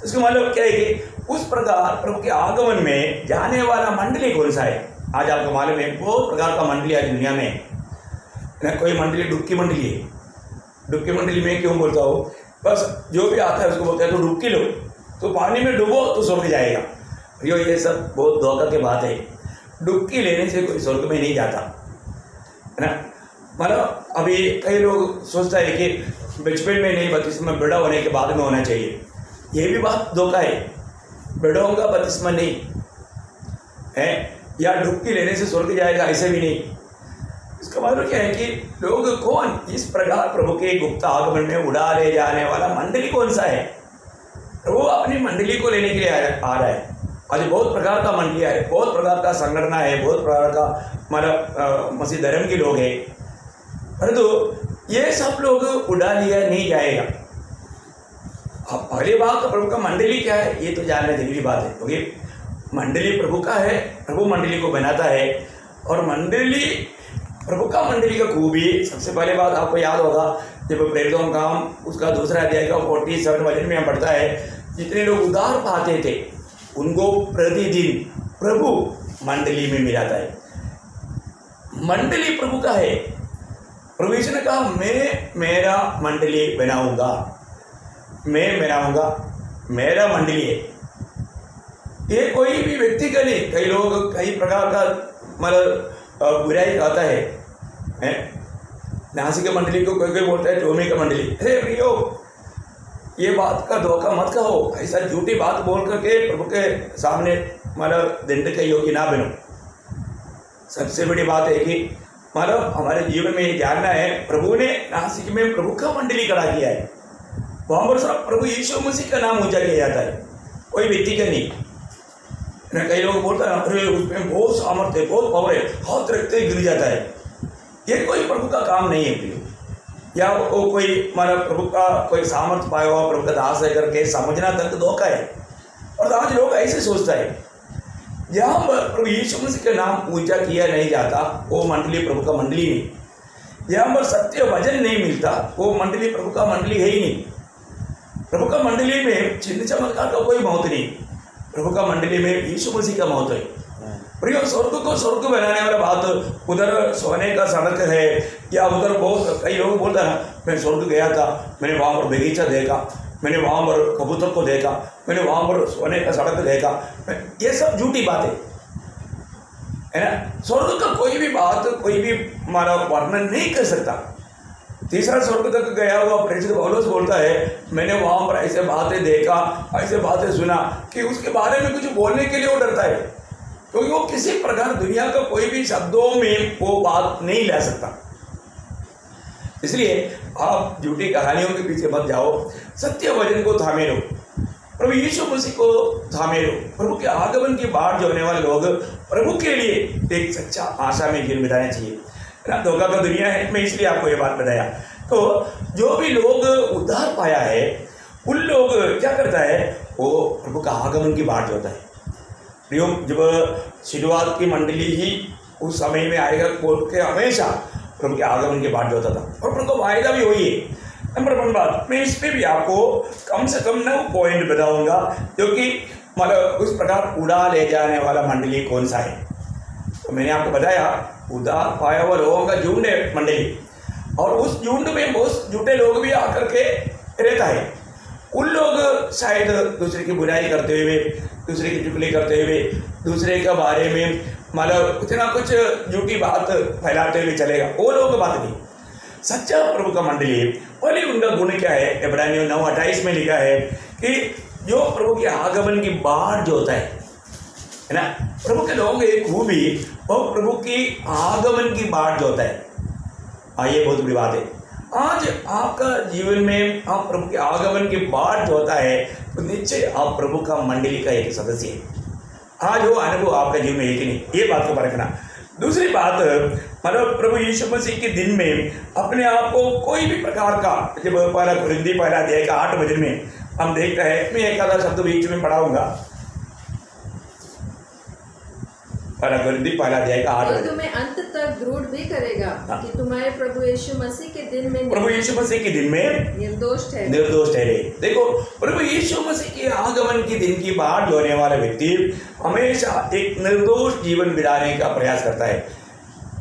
इसका मतलब क्या है कि उस प्रकार प्रभु के आगमन में जाने वाला मंडली कौन सा है? आज आपको मालूम है बहुत प्रकार का मंडली आज दुनिया में, ना कोई मंडली डुबकी मंडली है, डुबकी मंडली में क्यों बोलता हूँ, बस जो भी आता है उसको बोलता है तो डुबकी लो, तो पानी में डूबो तो स्वर्ग जाएगा। ये सब बहुत धोखा की बात है। डुबकी लेने से कोई स्वर्ग में नहीं जाता है ना। मतलब अभी कई लोग सोचता है कि बचपन में नहीं बपतिस्मा बड़ा होने के बाद में होना चाहिए, ये भी बात धोखा है। बड़ा होगा बपतिस्मा नहीं है, या डुबकी लेने से स्वर्ग जाएगा ऐसे भी नहीं। इसका मतलब क्या है कि लोग कौन इस प्रकार प्रभु के गुप्त आगमन में उड़ा ले जाने वाला मंडली कौन सा है, वो अपनी मंडली को लेने के लिए आ रहा है। आज बहुत प्रकार का मंडलियाँ है, बहुत प्रकार का संगठन है, बहुत प्रकार का मतलब मसीह धर्म के लोग हैं, परंतु ये सब लोग उड़ा लिया नहीं जाएगा। अब पहली बात तो प्रभु का मंडली क्या है ये तो जानना जरूरी बात है, क्योंकि मंडली प्रभु का है, प्रभु मंडली को बनाता है। और मंडली प्रभु का मंडली का खूबी सबसे पहले बात आपको याद होगा, जब प्रेरितों का काम उसका दूसरा अध्याय का 47 वचन में हम पढ़ता है, जितने लोग उद्धार पाते थे उनको प्रतिदिन प्रभु मंडली में मिलाता है। मंडली प्रभु का है। प्रभु यीशु ने कहा मैं मेरा मंडली बनाऊंगा, मैं बनाऊंगा, मेरा मंडली है। ये कोई भी व्यक्ति का नहीं। कई लोग कई प्रकार का मतलब बुराई कहता है नासिक मंडली को, कोई कोई बोलता है टोमी का मंडली। अरे प्रियो, ये बात का धोखा मत कहो, ऐसा झूठी बात बोल करके प्रभु के सामने मतलब दंड के योग्य ना बनो। सबसे बड़ी बात है कि मतलब हमारे जीवन में ये जानना है, प्रभु ने नासिक में प्रभु का मंडली खड़ा किया है, वहां पर सब प्रभु यीशु मसीह का नाम ऊंचा किया जाता है, कोई व्यक्ति का नहीं। कई लोग बोलते हैं अरे उसमें बहुत सामर्थ्य है, बहुत पावर है, हाथ रखते ही गिर जाता है। ये कोई प्रभु का काम नहीं है प्रियो, या वो कोई मतलब प्रभु का कोई सामर्थ्य पाया हुआ प्रभु का दास है करके समझना तक धोखा है। और आज लोग ऐसे सोचता है, जहाँ प्रभु यीशु मसीह का नाम ऊंचा किया नहीं जाता वो मंडली प्रभु का मंडली नहीं। जहाँ पर सत्य वचन नहीं मिलता वो मंडली प्रभु का मंडली है ही नहीं। प्रभु का मंडली में चिन्ह चमत्कार का कोई महत्व नहीं, प्रभु का मंडली में यीशु मसीह का महत्व है। प्रियो, स्वर्ग को स्वर्ग बनाने वाला बात उधर सोने का सड़क है, या उधर बहुत कई लोग बोलते हैं मैं स्वर्ग गया था, मैंने वहाँ पर बगीचा देखा, मैंने वहाँ पर कबूतर को देखा, मैंने वहाँ पर सोने का सड़क देखा। ये सब झूठी बात है ना। स्वर्ग का कोई भी बात कोई भी हमारा वर्णन नहीं कर सकता। तीसरा स्वर्ग तक गया हुआ प्रेरित पौलुस बोलता है मैंने वहाँ पर ऐसे बातें देखा, ऐसे बातें सुना, कि उसके बारे में कुछ बोलने के लिए वो डरता है, क्योंकि वो किसी प्रकार दुनिया का कोई भी शब्दों में वो बात नहीं ला सकता। इसलिए आप झूठी कहानियों के पीछे मत जाओ, सत्य वचन को थामे लो, प्रभु यीशु मसीह को थामे लो। प्रभु के आगमन की बाट जोड़ने वाले लोग प्रभु के लिए एक सच्चा आशा में जीवन बिताना चाहिए ना। धोखा का दुनिया है, मैं इसलिए आपको ये बात बताया। तो जो भी लोग उद्धार पाया है उन लोग क्या करता है, वो प्रभु का आगमन की बाट जोड़ता है। प्रियो, जब शुरुआत की मंडली ही उस समय में आएगा कोर्ट के हमेशा प्रभु के आगमन की बाट जोड़ता था, और प्रभु का वायदा भी वही है। नंबर 1 बात, मैं इस पर भी आपको कम से कम 9 पॉइंट बताऊंगा, जो कि मतलब उस प्रकार उड़ा ले जाने वाला मंडली कौन सा है। तो मैंने आपको बताया उद्धार पाया हुआ लोगों का झुंड है मंडली, और उस झुंड में बहुत झूठे लोग भी आकर के रहता है। उन लोग शायद दूसरे की बुराई करते हुए, दूसरे की चुगली करते हुए, दूसरे के बारे में मतलब कुछ ना कुछ झूठी बात फैलाते हुए चलेगा, वो लोगों की बात नहीं। सच्चा प्रभु का मंडली पहले उनका गुण क्या है, इब्रानियों 9:28 में लिखा है कि जो प्रभु के आगमन की बाट जो होता है ना, प्रभु के लोगों की खूबी और प्रभु की आगमन की बाट जो होता है। ये बहुत बड़ी बात है। आज आपका जीवन में आप प्रभु के आगमन की बाट जो होता है तो निश्चय आप प्रभु का मंडली का एक सदस्य है। आज वो अनुभव आपका जीवन में है कि नहीं, ये बात को परखना। दूसरी बात, मतलब प्रभु यीशु मसीह के दिन में अपने आप को कोई भी प्रकार का, जब पहला कुरिन्थी पहला अध्याय का 8 वचन में हम देखते हैं, मैं एक आधा शब्द बीच में पढ़ाऊंगा। पहला कुरिन्थी पहला अध्याय का 8 वचन, तुम्हें अंत तक दृढ़ भी करेगा कि तुम्हारे प्रभु यीशु मसीह के दिन में, प्रभु यीशु मसीह के दिन में निर्दोष ठहरे। देखो, प्रभु यीशु मसीह के आगमन के दिन की बाट जोड़ने वाला व्यक्ति हमेशा एक निर्दोष जीवन बिताने का प्रयास करता है।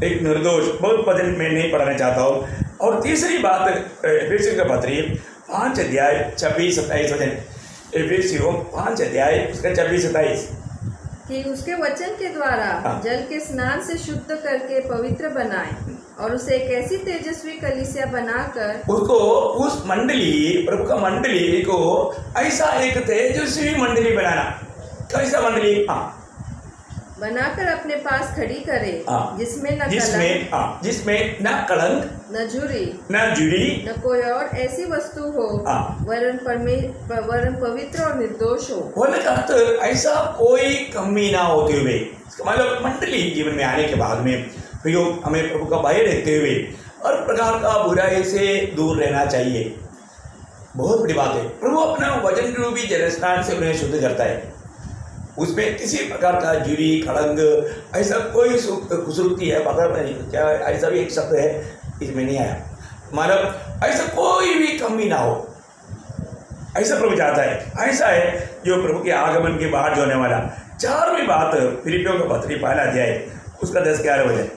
एक निर्दोष, बहुत वचन में नहीं पढ़ाना चाहता हूँ। और तीसरी बात एफेसियों का पत्री 5 अध्याय 26-27 वचन, एफेसियों 5 अध्याय उसका 26-27 कि उसके वचन के द्वारा जल के स्नान से शुद्ध करके पवित्र बनाए और उसे एक ऐसी तेजस्वी कलीसिया बनाकर उसको, उस मंडली, प्रभु का मंडली को ऐसा एक तेजस्वी मंडली बनाना। कैसा मंडली? बनाकर अपने पास खड़ी करे, जिसमें न कलंक, न झुरी, न कोई और ऐसी वस्तु हो, वरन पवित्र और निर्दोष हो। बोलने का अर्थ ऐसा कोई कमी ना होते हुए, मतलब मंडली जीवन में आने के बाद में प्रयोग हमें प्रभु का भय रखते हुए हर प्रकार का बुराई से दूर रहना चाहिए। बहुत बड़ी बात है। प्रभु अपना वचन रूपी जल स्नान से उन्हें शुद्ध करता है। उसमें किसी प्रकार का जुरी, खड़ंग, ऐसा कोई खूबसूरती है, मगर क्या ऐसा भी एक शब्द है इसमें नहीं आया, मतलब ऐसा कोई भी कमी ना हो, ऐसा प्रभु चाहता है। ऐसा है जो प्रभु के आगमन के बाद जो होने वाला। 4वीं बात फिलिपियों का पत्री 1 अध्याय उसका 10-11 वचन,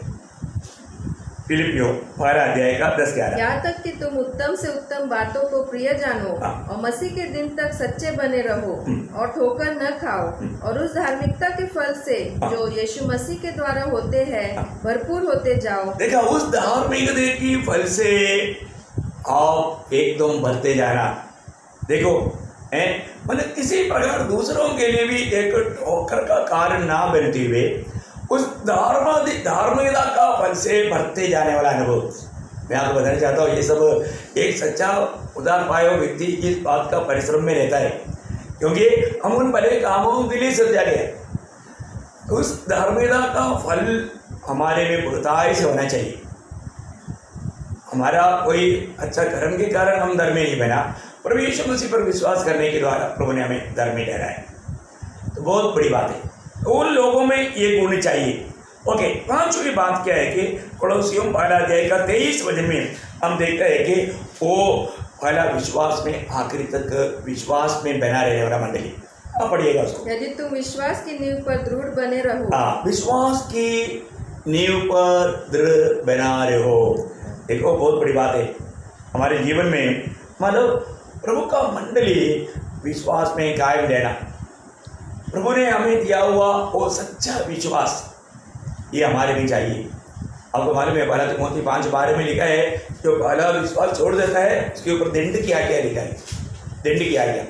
फिलिपियों 1 अध्याय का 10-11। यहाँ तक कि तुम उत्तम से उत्तम बातों को प्रिय जानो और मसीह के दिन तक सच्चे बने रहो और ठोकर न खाओ, और उस धार्मिकता के फल से जो यीशु मसीह के द्वारा होते हैं भरपूर होते जाओ। देखा, उस धार्मिकता की फल से आप एकदम भरते जाना। देखो मतलब किसी प्रकार दूसरों के लिए भी एक ठोकर का कारण ना बनते हुए उस धार्मिकता का फल से भरते जाने वाला अनुभव मैं आपको बताना चाहता हूँ। ये सब एक सच्चा उदार पाया हुआ व्यक्ति इस बात का परिश्रम में रहता है, क्योंकि हम उन भले कामों के लिए सजा गए। उस धार्मिकता का फल हमारे में पूर्णताई से होना चाहिए। हमारा कोई अच्छा कर्म के कारण हम धर्मी नहीं बना, प्रभु यीशु मसीह पर विश्वास करने के द्वारा प्रभु ने हमें धर्मी ठहराया। तो बहुत बड़ी बात है, उन लोगों में ये गुण चाहिए। ओके, 5वीं बात क्या है कि कोलोसियों 1 अध्याय का 23 वचन में हम देखते हैं कि वो पहला विश्वास में आखिरी तक विश्वास में बना रहने वाला मंडली। आप पढ़िएगा उसको। यदि तुम विश्वास की नींव पर दृढ़ बने रहो। विश्वास की नींव पर दृढ़ बना रहो। देखो, बहुत बड़ी बात है हमारे जीवन में, मतलब प्रभु का मंडली विश्वास में कायम रहना। प्रभु ने हमें दिया हुआ वो सच्चा विश्वास ये हमारे भी चाहिए। आपको मालूम है 1 तिमोथी 5:12 में लिखा है, जो पहला विश्वास छोड़ देता है उसके ऊपर दंड की आज्ञा लिखा है, दंड की आज्ञा।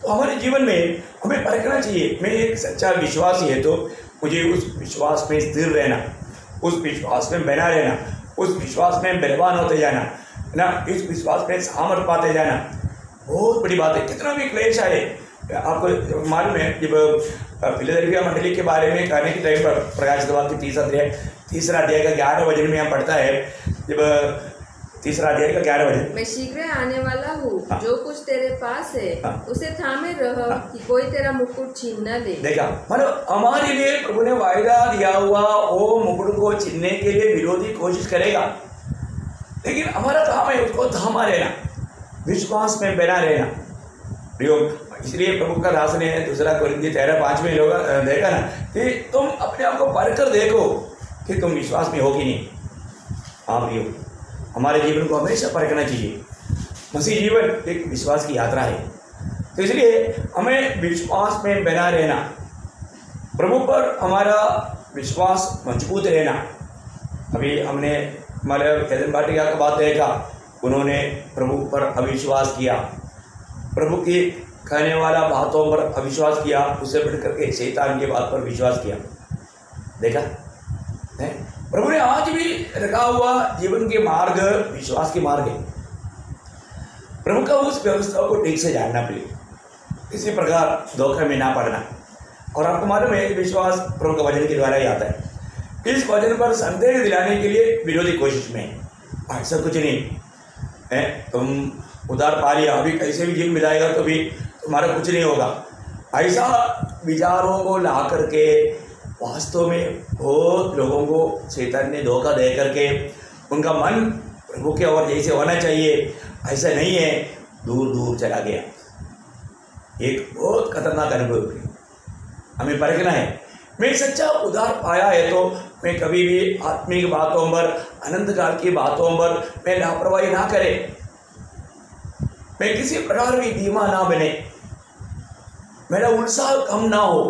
तो हमारे जीवन में हमें परखना चाहिए, मैं एक सच्चा विश्वासी है तो मुझे उस विश्वास में स्थिर रहना, उस विश्वास में बना रहना, उस विश्वास में बलवान होते जाना ना, इस विश्वास में सामर्थ पाते जाना। बहुत बड़ी बात है। कितना भी क्लेश आए, आपको मालूम है जब फिलाडेल्फिया मंडली के बारे में कहने के टाइम पर प्रकाशित वाक्य 3 अध्याय का 11 वचन में हम पढ़ता है, जब 3 अध्याय का 11 वचन, मैं शीघ्र आने वाला हूँ, जो कुछ तेरे पास है उसे थामे रह कि कोई तेरा मुकुट छीन न ले। देखा, मतलब हमारे लिए प्रभु ने वायदा दिया हुआ वो मुकुट को छीनने के लिए विरोधी कोशिश करेगा, लेकिन हमारा काम है उसको थामा रहना, विश्वास में बना रहना। इसलिए प्रभु का दास ने 2 कोरिन्थियों 13:5 में लोग देखा ना कि तुम अपने आप को परख कर देखो कि तुम विश्वास में हो कि नहीं। हाँ भी हो। हमारे जीवन को हमेशा परखना चाहिए। मसीह जीवन एक विश्वास की यात्रा है, तो इसलिए हमें विश्वास में बना रहना, प्रभु पर हमारा विश्वास मजबूत रहना। अभी हमने हमारे हेलन भाटिया का बात देखा, उन्होंने प्रभु पर अविश्वास किया, प्रभु की कहने वाला बातों पर अविश्वास किया, उससे बढ़ करके शैतान की बात पर विश्वास किया। देखा है, प्रभु ने आज भी रखा हुआ जीवन के मार्ग विश्वास के मार्ग है। प्रभु का उस व्यवस्था को ठीक से जानना पड़े, किसी प्रकार धोखे में ना पड़ना। और आपको मालूम है विश्वास प्रभु का वचन के द्वारा ही आता है। इस वचन पर संदेह दिलाने के लिए विरोधी कोशिश में ऐसा कुछ नहीं है, तुम उधार पा लिया, अभी कैसे भी जीवन बिताएगा तो भी तुम्हारा कुछ नहीं होगा, ऐसा विचारों को ला करके वास्तव में बहुत लोगों को शैतान ने धोखा दे करके उनका मन प्रभु के और जैसे होना चाहिए ऐसा नहीं है, दूर दूर चला गया। एक बहुत खतरनाक अनुभव है, हमें परखना है। मैं सच्चा उधार पाया है तो मैं कभी भी आत्मिक बातों पर, अनंत काल की बातों पर मैं लापरवाही ना करे, मैं किसी प्रकार भी धीमा ना बने, मेरा उत्साह कम ना हो।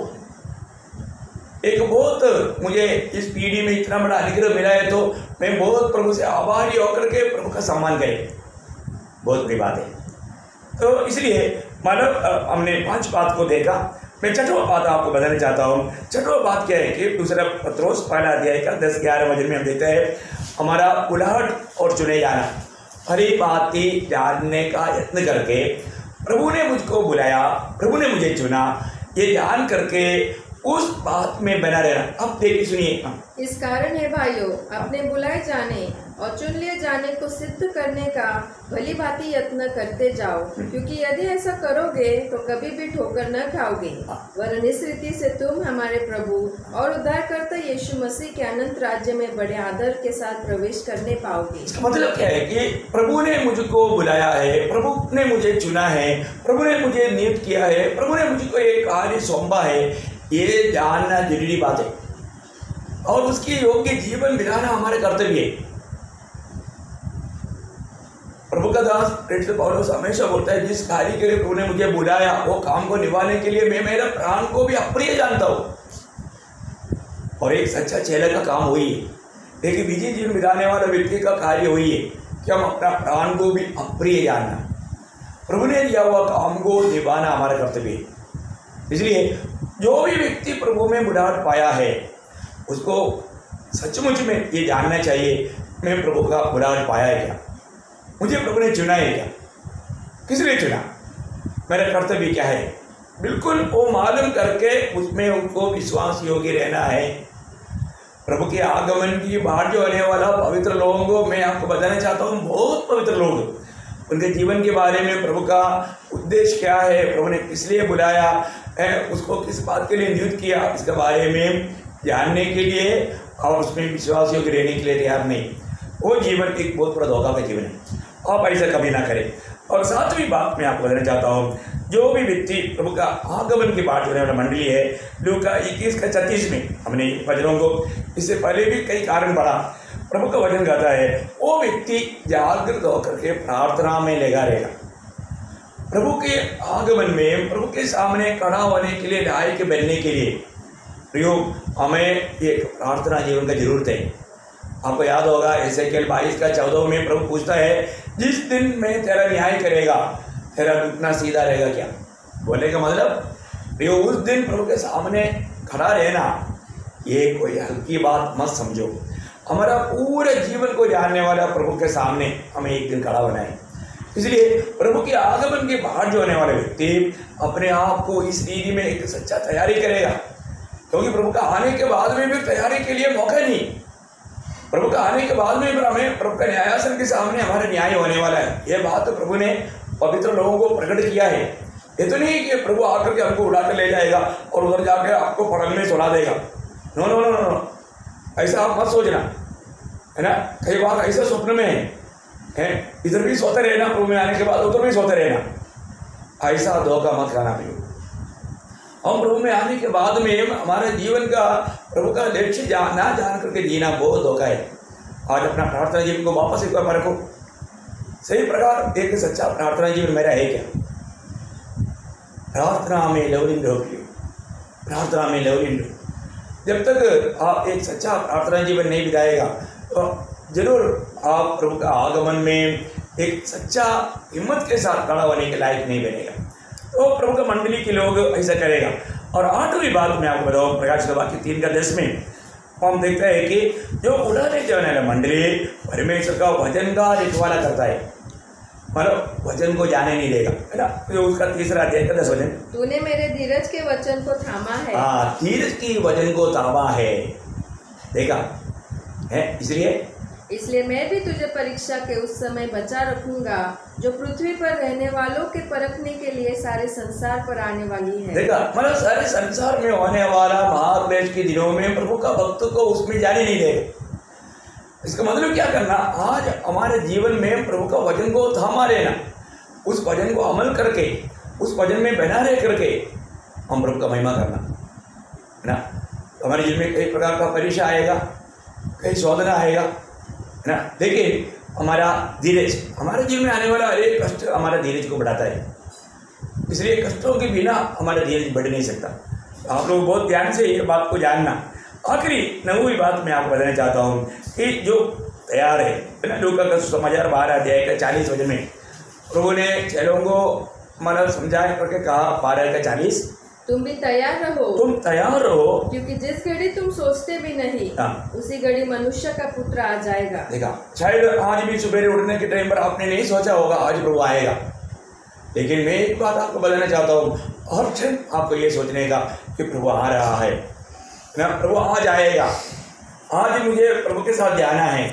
एक बहुत मुझे इस पीढ़ी में इतना बड़ा अनुग्रह मिला है, तो मैं बहुत प्रभु से आभारी होकर के प्रभु का सम्मान करें, बहुत बड़ी बात है। तो इसलिए मानव हमने 5 बात को देखा। मैं छठवां बात आपको बताना चाहता हूँ। छठवां बात क्या है कि दूसरा पत्रोस पहला अध्याय का 10-11 वचन में हम देखते हैं, हमारा उलाहट और चुने जाना, हरी बातें जानने का यत्न करके प्रभु ने मुझको बुलाया, प्रभु ने मुझे चुना, ये जान करके उस बात में बना रहना। अब देखिए सुनिए, इस कारण है भाइयों, अपने बुलाए जाने और चुन लिए जाने को सिद्ध करने का भली भांति यत्न करते जाओ, क्योंकि यदि ऐसा करोगे तो कभी भी ठोकर न खाओगे, वरन इस रीति से तुम हमारे प्रभु और उद्धारकर्ता यीशु मसीह के अनंत राज्य में बड़े आदर के साथ प्रवेश करने पाओगे। इसका मतलब क्या है कि प्रभु ने मुझको बुलाया है, प्रभु ने मुझे चुना है, प्रभु ने मुझे नियुक्त किया है, प्रभु ने मुझको एक कार्य सौंपा है, ये जानना जरूरी बात है और उसके योग्य जीवन बिताना हमारे कर्तव्य है। प्रभु का दास प्रेरित पौलुस हमेशा बोलता है, जिस कार्य के लिए प्रभु ने मुझे बुलाया वो काम को निभाने के लिए मैं मेरा प्राण को भी अप्रिय जानता हूँ। और एक सच्चा चेला का काम वही है, एक निजी जीवन बिताने वाला व्यक्ति का कार्य वही है कि हम अपना प्राण को भी अप्रिय जानना, प्रभु ने दिया हुआ काम को निभाना हमारा कर्तव्य है। इसलिए जो भी व्यक्ति प्रभु में बुलाहट पाया है उसको सचमुच में ये जानना चाहिए, मैं प्रभु का बुलाहट पाया है क्या, मुझे प्रभु ने चुना है क्या, किस लिए चुना, मेरा कर्तव्य क्या है, बिल्कुल वो मालूम करके उसमें उनको विश्वास योग्य रहना है। प्रभु के आगमन की बात जो आने वाला पवित्र लोगों को मैं आपको बताना चाहता हूँ, बहुत पवित्र लोग, उनके जीवन के बारे में प्रभु का उद्देश्य क्या है, प्रभु ने किस लिए बुलाया है, उसको किस बात के लिए नियुक्त किया, इसके बारे में जानने के लिए और उसमें विश्वास योग्य रहने के लिए तैयार नहीं, वो जीवन एक बहुत बड़ा धोखा का जीवन है। आप ऐसा कभी ना करें। और 7वीं बात मैं आपको बताना चाहता हूँ, जो भी व्यक्ति प्रभु का आगमन की बात होने वाला मंडली है, लूका 21:36 में हमने वचनों को इससे पहले भी कई कारण पढ़ा, प्रभु का वचन कहता है वो व्यक्ति जागृत होकर के प्रार्थना में लगा रहेगा, प्रभु के आगमन में प्रभु के सामने खड़ा होने के लिए, लायक बनने के लिए प्रयोग हमें एक प्रार्थना जीवन का जरूरत है। आपको याद होगा एसेकिएल 22:14 में प्रभु पूछता है, जिस दिन मैं तेरा न्याय करेगा तेरा रुकना सीधा रहेगा क्या। बोले का मतलब ये उस दिन प्रभु के सामने खड़ा रहना ये कोई हल्की बात मत समझो। हमारा पूरे जीवन को जानने वाला प्रभु के सामने हमें एक दिन खड़ा होना है। इसलिए प्रभु के आगमन के बाद जो होने वाले व्यक्ति अपने आप को इस रीति में एक सच्चा तैयारी करेगा, क्योंकि प्रभु का आने के बाद में भी तैयारी के लिए मौका नहीं। प्रभु का आने के बाद में भी हमें प्रभु का न्यायासन के सामने हमारा न्याय होने वाला है। यह बात तो प्रभु ने पवित्र लोगों को प्रकट किया है। ये तो नहीं कि प्रभु आकर के हमको उड़ा कर ले जाएगा और उधर जाकर आपको पलंग में सुला देगा। नो नो नो नो, ऐसा आप मत सोचना, है ना। कई बार ऐसा स्वप्न में है इधर भी सोते रहना, प्रभु में आने के बाद उधर भी सोते रहना, ऐसा धोखा मत खाना प्रभु। हम प्रभु में आने के बाद में हमारे जीवन का प्रभु का लक्ष्य ना जान करके जीना बहुत धोखा है। आज अपना प्रार्थना जीवन को वापस एक बार परखो। सही प्रकार एक सच्चा प्रार्थना जीवन मेरा है क्या? प्रार्थना में लवलीन रहो, प्रार्थना में लवलीन रहो। जब तक आप एक सच्चा प्रार्थना जीवन नहीं बिताएगा तो जरूर आप प्रभु का आगमन में एक सच्चा हिम्मत के साथ खड़ा होने के लायक नहीं बनेगा। तो प्रभु का मंडली के लोग ऐसा करेगा। और 8वीं बात मैं आपको बताऊँ, प्रकाश का वाक्य 3:10 में हम देखते हैं कि जो उड़ाने जाने वाला मंडली परमेश्वर का वचन का रखवाला करता है, मतलब वचन को जाने नहीं देगा, है ना। जो उसका 3रा अध्याय का 10 वचन, तूने मेरे धीरज के वचन को थामा है। हाँ, धीरज की वचन को थामा है, देखा है। इसलिए मैं भी तुझे परीक्षा के उस समय बचा रखूंगा जो पृथ्वी पर रहने वालों के परखने के लिए सारे संसार पर आने वाली है। देखा, मतलब सारे संसार में होने वाला महाक्लेश के दिनों में प्रभु का भक्त को उसमें जाने नहीं देगा। इसका मतलब क्या करना, आज हमारे जीवन में प्रभु का वचन को थामा रहना, उस वचन को अमल करके उस वचन में बना रह करके हम प्रभु का महिमा करना, है ना। हमारे जीवन में कई प्रकार का परीक्षा आएगा, कहीं शोधना आएगा, है ना। लेकिन हमारा धीरज, हमारे जीवन में आने वाला हर एक कष्ट हमारा धीरज को बढ़ाता है, इसलिए कष्टों के बिना हमारा धीरज बढ़ नहीं सकता। आप लोग बहुत ध्यान से ये बात को जानना। आखिरी 9वीं बात मैं आपको बताना चाहता हूँ कि जो तैयार है ना, लूका का समाचार 12 अध्याय का 40 वचन में प्रभु ने चेलों को मतलब समझाया करके कहा, 12 का 40, तुम भी तैयार रहो, तुम तैयार रहो, क्योंकि जिस घड़ी तुम सोचते भी नहीं उसी घड़ी मनुष्य का पुत्र आ जाएगा। देखा, शायद आज भी सुबह उठने के टाइम पर आपने नहीं सोचा होगा आज प्रभु आएगा, लेकिन मैं एक बात आपको बताना चाहता हूँ, हर क्षण आपको ये सोचने का कि प्रभु आ रहा है ना, प्रभु आज आएगा, आज मुझे प्रभु के साथ जाना है,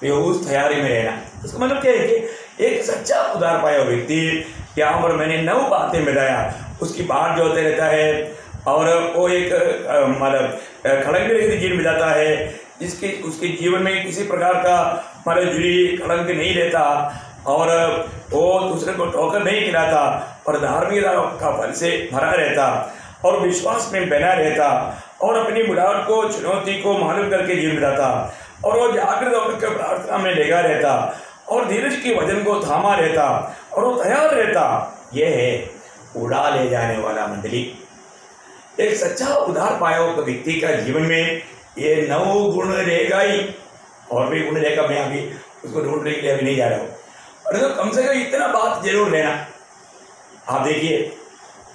ये उस तैयारी में रहना। उसका मतलब क्या है कि एक सच्चा उद्धार पाया व्यक्ति, यहाँ पर मैंने 9 बातें बताया, उसकी बात जो होते रहता है और वो एक मतलब कलंक रहित जीवन बिताता है, जिसके उसके जीवन में किसी प्रकार का मतलब जुड़ी कलंक नहीं रहता और वो दूसरे को ठोकर नहीं खिलाता और धार्मिकता का फल से भरा रहता और विश्वास में बना रहता और अपनी बुढ़ापे को चुनौती को मालूम करके जीवन बिताता और वो जागृत होकर प्रार्थना में लगा रहता और धीरज के वजन को थामा रहता और वो तैयार रहता। यह है उड़ा ले जाने वाला मंडली। एक सच्चा उद्धार पाया हुआ व्यक्ति का जीवन में ये 9 गुण रहेगा ही, और भी गुण रहेगा, मैं अभी उसको ढूंढने के लिए अभी नहीं जा रहा हूँ, और तो कम से कम इतना बात जरूर लेना। आप देखिए,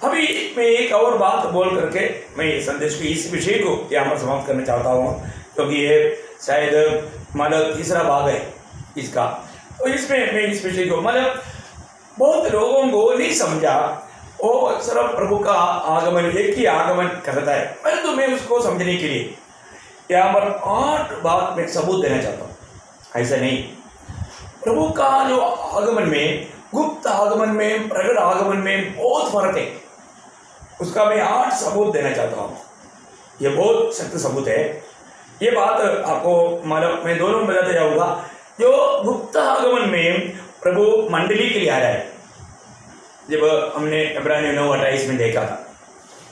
अभी मैं एक और बात बोल करके मैं संदेश की इस विषय को यहाँ पर समाप्त करना चाहता हूँ, क्योंकि ये शायद मतलब तीसरा भाग है इसका। तो इसमें मैं इस विषय को मतलब बहुत लोगों को नहीं समझा, वो सिर्फ प्रभु का आगमन, एक ही आगमन करता है, परंतु मैं उसको समझने के लिए यहाँ पर 8 बात में सबूत देना चाहता हूँ। ऐसा नहीं, प्रभु का जो आगमन में, गुप्त आगमन में, प्रकट आगमन में बहुत फर्क है, उसका मैं 8 सबूत देना चाहता हूँ। ये बहुत सख्त सबूत है। ये बात आपको मतलब मैं दोनों में बताते जाऊँगा। जो गुप्त आगमन में प्रभु मंडली के लिए आ रहा है, जब हमने इब्रानियों 9:28 में देखा था,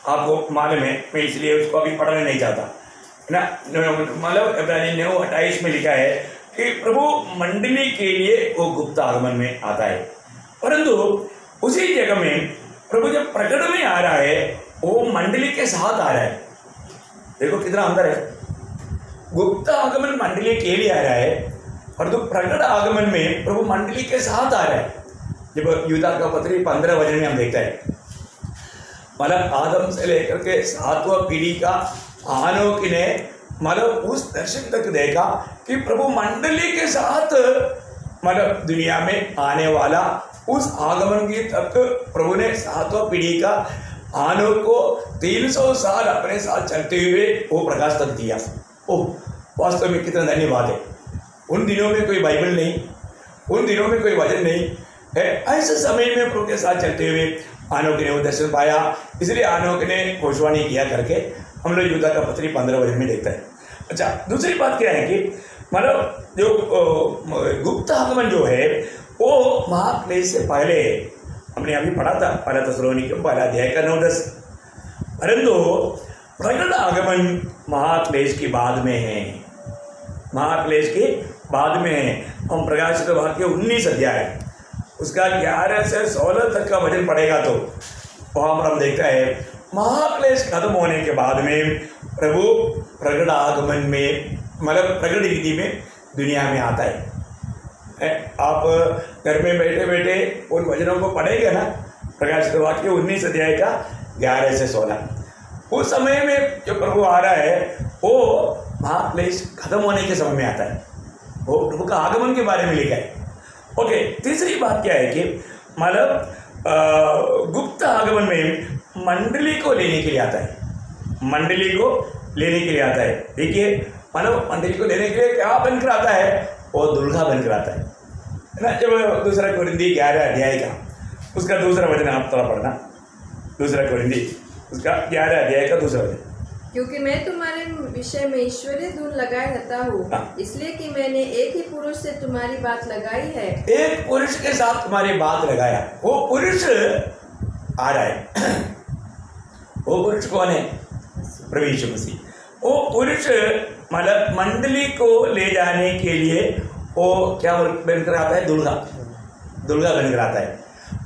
आपको मालूम है, मैं इसलिए उसको अभी पढ़ना नहीं चाहता है ना। मतलब इब्रानियों 9:28 में लिखा है कि प्रभु मंडली के लिए वो गुप्त आगमन में आता है, परंतु उसी जगह में प्रभु जब प्रकट में आ रहा है वो मंडली के साथ आ रहा है। देखो कितना अंतर है। गुप्त आगमन मंडली के लिए आ रहा है और तो प्रकट आगमन में प्रभु मंडली के साथ आ रहा है। जब यूदा का पत्री 15 वचन में हम देखते हैं, मतलब आदम से लेकर के 7वां पीढ़ी का हानोक ने मतलब उस दर्शन तक देखा कि प्रभु मंडली के साथ मतलब दुनिया में आने वाला, उस आगमन की तक प्रभु ने 7वां पीढ़ी का हानोक को 300 साल अपने साथ चलते हुए वो प्रकाश तक दिया। ओह, वास्तव में कितना धन्यवाद है। उन दिनों में कोई बाइबल नहीं, उन दिनों में कोई वचन नहीं है, ऐसे समय में प्रभु के साथ चलते हुए आनोक ने वो दर्शन पाया, इसलिए आनोक ने भविष्यवाणी किया करके हम लोग यूदा का पत्री 15 वचन में देखते हैं। अच्छा, दूसरी बात क्या है कि मतलब जो गुप्त आगमन जो है वो महाक्लेश से पहले है। हमने अभी पढ़ा था 1 थिस्सलुनीकियों 1 अध्याय का 9-10, परंतु प्रकट आगमन महाक्लेश की बाद में है, महाक्लेश के बाद में है। हम प्रकाशित वाक्य 19 अध्याय उसका 11 से 16 तक का वचन पढ़ेगा तो वहाँ पर हम देखता है महाक्लेश खत्म होने के बाद में प्रभु प्रकट आगमन में मतलब प्रकट रीति में दुनिया में आता है। आप घर में बैठे बैठे उन वचनों को पढ़ेंगे ना, प्रकाशित वाक्य 19 अध्याय का 11 से 16, उस समय में जो प्रभु आ रहा है वो महाक्लेश खत्म होने के समय में आता है, वो प्रभु का आगमन के बारे में लिखा है। ओके, तीसरी बात क्या है कि मतलब गुप्त आगमन में मंडली को लेने के लिए आता है, मंडली को लेने के लिए आता है। देखिए, मतलब मंडली को लेने के लिए क्या बनकर आता है, वो दुल्हा बनकर आता है ना। जब 2 कोरिन्थी 11 अध्याय का उसका दूसरा वचन आप थोड़ा पढ़ना, 2 कोरिन्थी उसका 11 अध्याय का दूसरा वचन। क्योंकि मैं तुम्हारे विषय में ईश्वरीय धुन लगाए रहता हूँ, इसलिए कि मैंने एक ही पुरुष से तुम्हारी बात लगाई है। एक पुरुष के साथ तुम्हारी बात लगाया, वो पुरुष आ रहा है। वो पुरुष कौन है? प्रभु यीशु मसीह। वो पुरुष मतलब मंडली को ले जाने के लिए वो क्या बनकर आता है, दुर्गा बनकर आता है।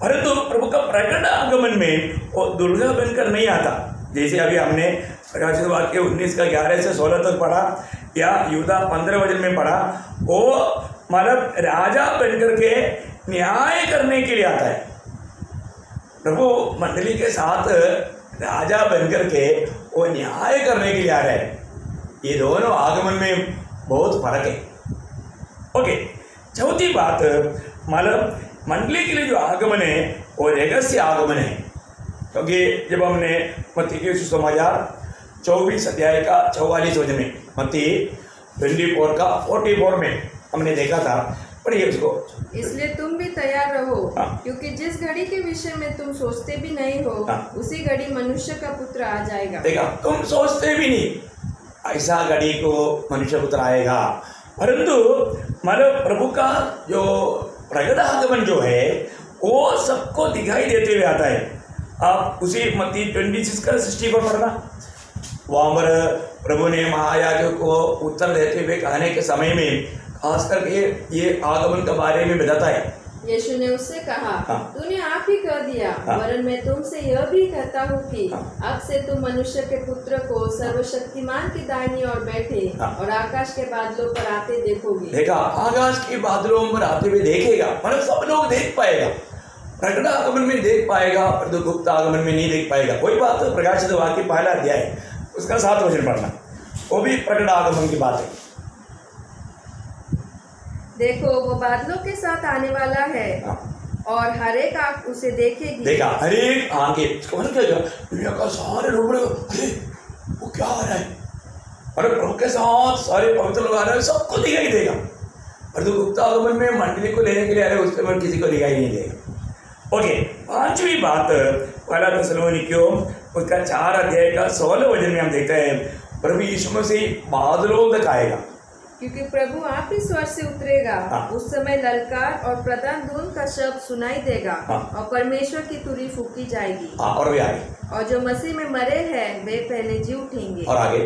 परंतु प्रभु का प्रकट आगमन में वो दुर्गा बनकर नहीं आता। जैसे अभी हमने प्रकाशित वाक्य 19 का 11 से 16 तक पढ़ा, या यूदा 15 वचन में पढ़ा, वो मतलब राजा बनकर के न्याय करने के लिए आता है। प्रभु मंडली के साथ राजा बनकर के वो न्याय करने के लिए आ रहा है। ये दोनों आगमन में बहुत फर्क है। ओके, चौथी बात, मतलब मंडली के लिए जो आगमन है वो रहस्य आगमन है। क्योंकि जब हमने मत्ती के सुसमाचार 24 अध्याय का 44 वचन में, मत्ती 24 का 44 में हमने देखा था, पढ़िए उसको। इसलिए तुम भी तैयार रहो, हाँ। क्योंकि जिस घड़ी के विषय में तुम सोचते भी नहीं हो, हाँ। उसी घड़ी मनुष्य का पुत्र आ जाएगा। देखा, तुम सोचते भी नहीं ऐसा घड़ी को मनुष्य पुत्र आएगा। परंतु मतलब प्रभु का जो प्रगट आगमन जो है वो सबको दिखाई देते हुए आता है। आप उसी मत्ती 26 का 60 पर पढ़ना, वहाँ पर प्रभु ने महायाजक को उत्तर देते हुए कहने के समय में खास करके ये आगमन के बारे में बताता है। यीशु ने उससे कहा, हाँ। तूने आप ही कह दिया, हाँ। वरन मैं तुमसे यह भी कहता हूँ कि हाँ। अब से तुम मनुष्य के पुत्र को सर्वशक्तिमान की दाहिनी ओर बैठे हाँ। और आकाश के बादलों पर आते देखोगे। देखा, आकाश के बादलों पर आते हुए देखेगा, मतलब सब लोग देख पाएगा। प्रकट आगमन में देख पाएगा, परंतु गुप्त आगमन में नहीं देख पाएगा। कोई बात, प्रकाशित वाक्य 1 अध्याय उसका 7 वचन पढ़ना, वो भी प्रकट आगमन की बात है। देखो, वो बादलों के साथ आने वाला है, हाँ। और हर एक आंख उसे देखेगी। देखा, हर एक आंखें, इसका मतलब क्या है? दुनिया का सारे लोग अरे वो क्या आ रहा है, अरे प्रभु के साथ सारे पवित्र लोग आ रहे हैं, सबको दिखाई देगा। परंतु गुप्त आगमन में मंडली को लेने के लिए आ रहे, उसके बाद किसी को दिखाई नहीं देगा। ओके, 5वीं बात, 1 थिस्सलुनीकियों उसका 4 अध्याय का 16 वचन में हम देखते हैं, प्रभु यीशु मसीह बादलों तक आएगा। क्योंकि प्रभु आप ही स्वर से उतरेगा। हाँ। उस समय ललकार और प्रधान धूम का शब्द सुनाई देगा। हाँ। और परमेश्वर की तुरी फूकी जाएगी। हाँ, और भी आगे, और जो मसीह में मरे हैं वे पहले जी उठेंगे। और आगे,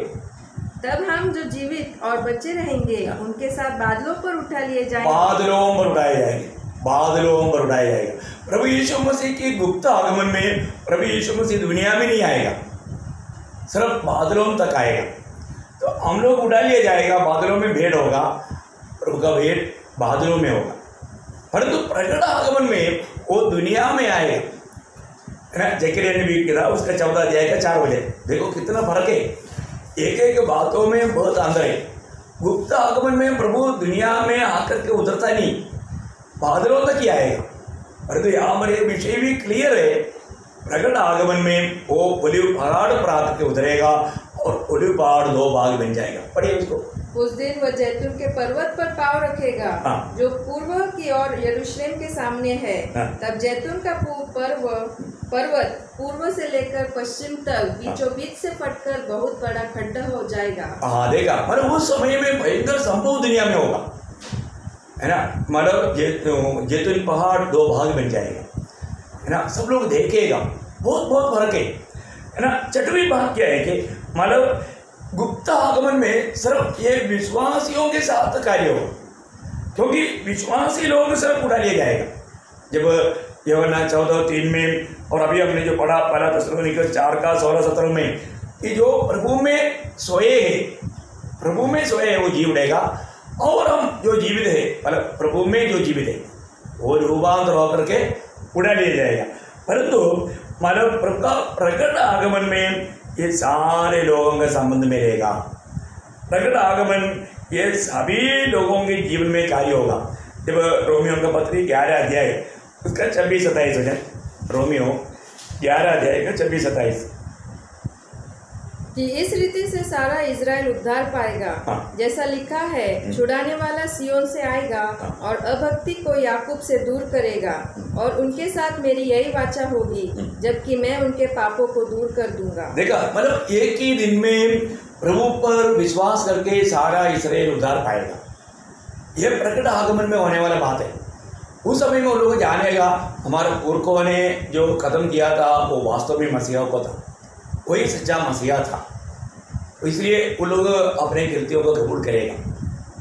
तब हम जो जीवित और बचे रहेंगे हाँ। उनके साथ बादलों पर उठा लिए जाएंगे। बादलों पर उठाए जाएंगे, बादलों पर उठाया जाएगा। प्रभु यीशु मसीह के गुप्त आगमन में प्रभु यीशु मसीह दुनिया में नहीं आएगा, सिर्फ बादलों तक आएगा। तो हम लोग उठा लिया जाएगा, बादलों में भेंट होगा, प्रभु का भेंट बादलों में होगा। परंतु प्रकट आगमन में वो दुनिया में आएगा, है ना। जकरिया ने भी किया उसका 14 अध्याय का 4 वचन, देखो कितना फर्क है, एक एक बातों में बहुत अंदर है। गुप्त आगमन में प्रभु दुनिया में आकर के उतरता नहीं, बादलों तक ही आएगा। परंतु यहाँ पर यह विषय भी क्लियर है, प्रकट आगमन में वो ओलिव पहाड़ पर आकर के उतरेगा और ओलिव पहाड़ 2 भाग बन जाएगा। पढ़िए उसको। उस दिन वह जैतून के पर्वत पर पाँव रखेगा, हाँ। जो पूर्व की ओर यरूशलेम के सामने है। हाँ। तब जैतून का पर्वत पूर्व से लेकर पश्चिम तक बीचों बीच से फटकर बहुत बड़ा खड्डा हो जाएगा। हाँ, देखा, मतलब उस समय में भयंकर संभव दुनिया में होगा, है ना। मतलब जैतून पहाड़ 2 भाग बन जाएगा, है ना। सब लोग देखेगा, बहुत बहुत फर्क है ना। 6वीं बात क्या है कि मतलब गुप्त आगमन में सिर्फ ये विश्वासियों के साथ कार्य होगा, क्योंकि विश्वासी लोग सिर्फ उठा लिया जाएगा। जब यूहन्ना 14:3 में, और अभी हमने जो पढ़ा 1 थिस्सलुनीकियों 4 का 16-17 में, कि जो प्रभु में सोए है, प्रभु में सोए है वो जी उठेगा, और हम जो जीवित है, मतलब प्रभु में जो जीवित है वो रूपांतर होकर के उड़ा लिया जाएगा। परंतु मतलब प्रभु का प्रकट आगमन में ये सारे लोगों के संबंध में रहेगा। प्रकट आगमन ये सभी लोगों के जीवन में कार्य होगा। जब रोमियो का पत्री 11 अध्याय उसका 26-27 वचन, रोमियो 11 अध्याय का 26-27, कि इस रीति से सारा इज़राइल उद्धार पाएगा। हाँ। जैसा लिखा है, छुड़ाने वाला सियोन से आएगा, हाँ। और अभक्ति को याकूब से दूर करेगा, और उनके साथ मेरी यही वाचा होगी, जबकि मैं उनके पापों को दूर कर दूंगा। देखा, मतलब एक ही दिन में प्रभु पर विश्वास करके सारा इस्राएल उद्धार पाएगा। यह प्रकट आगमन में होने वाला बात है। उस समय में वो लोग जानेगा हमारे पुरखों ने जो कदम किया था वो वास्तव में मसीहा को था, वही सच्चा मसीहा था। तो इसलिए वो लोग अपने गलतियों को कबूल करेगा।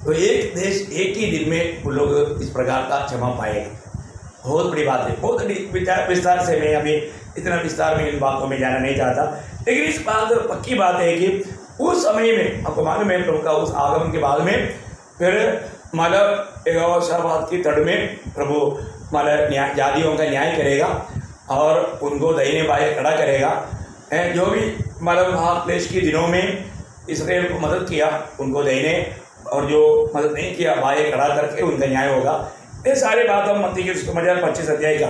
तो एक देश एक ही दिन में वो लोग इस प्रकार का क्षमा पाएगा। बहुत बड़ी बात है। बहुत विस्तार से मैं अभी इतना विस्तार में इन बातों में जाना नहीं चाहता, लेकिन इस बात पक्की बात है कि उस समय में आपको मालूम है प्रभु का उस आगमन के बाद में फिर मतलब 11 शब्बात की तड़ में प्रभु मतलब जातियों का न्याय करेगा और उनको दाहिने बाएं खड़ा करेगा। जो भी मतलब महाक्लेश के दिनों में इसराइल को मदद किया उनको दाहिने, और जो मदद नहीं किया बाएं खड़ा करके उनका न्याय होगा। ये सारी बात हम मत्ती के 25 अध्याय का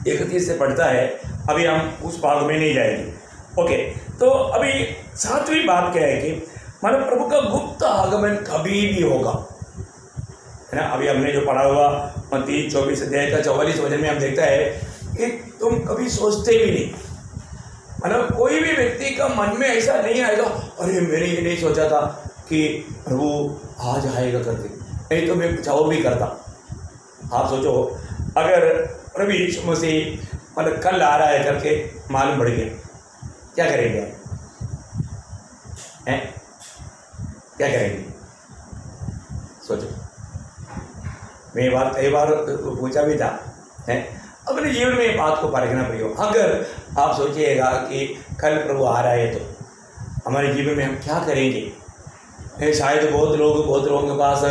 31 से पढ़ता है। अभी हम उस भाग में नहीं जाएंगे। ओके, तो अभी 7वीं बात क्या है कि मतलब प्रभु का गुप्त आगमन कभी भी होगा, है ना। अभी हमने जो पढ़ा हुआ मत्ती 24 अध्याय का 44 वचन में हम देखता है कि तुम कभी सोचते भी नहीं, मतलब कोई भी व्यक्ति का मन में ऐसा नहीं आएगा अरे मैंने ये नहीं सोचा था कि प्रभु आज आएगा करके, नहीं तो मैं कुछ और भी करता। आप सोचो अगर प्रभु यीशु मसीह मतलब कल आ रहा है करके मालूम पड़ गया, क्या करेंगे हैं? क्या करेंगे सोचो। मैं बात कई बार पूछा भी था, है अपने जीवन में ये बात को परखना पड़ेगा। अगर आप सोचिएगा कि कल प्रभु आ रहा है तो हमारे जीवन में हम क्या करेंगे। शायद बहुत लोगों के पास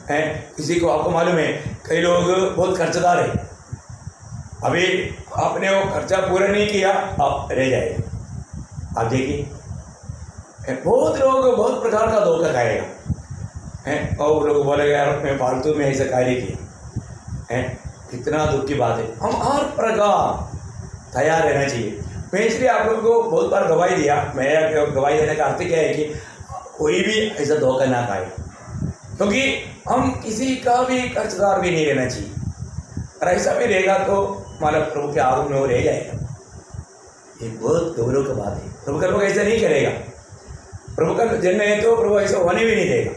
हैं, किसी को आपको मालूम है कई लोग बहुत खर्चदार है, अभी आपने वो खर्चा पूरा नहीं किया आप रह जाएगा। आप देखिए बहुत लोग बहुत प्रकार का धोखा खाएगा हैं, और लोग बोलेगा यार मैं फालतू में ऐसा कार्य किया है। कितना दुख की बात है। हम हर प्रकार तैयार रहना चाहिए। मैं इसलिए आप लोगों को बहुत बार गवाही दिया। मैं गवाही देने का अर्थ क्या है कि कोई भी ऐसा धोखा ना खाए, क्योंकि हम किसी का भी कर्जदार भी नहीं रहना चाहिए। और ऐसा भी रहेगा तो मानव प्रभु के आगमन में वो रह जाएगा। ये बहुत गौरव की बात है। प्रभु का लोग ऐसा नहीं करेगा। प्रभु का जन्म है तो प्रभु ऐसा होने भी नहीं देगा।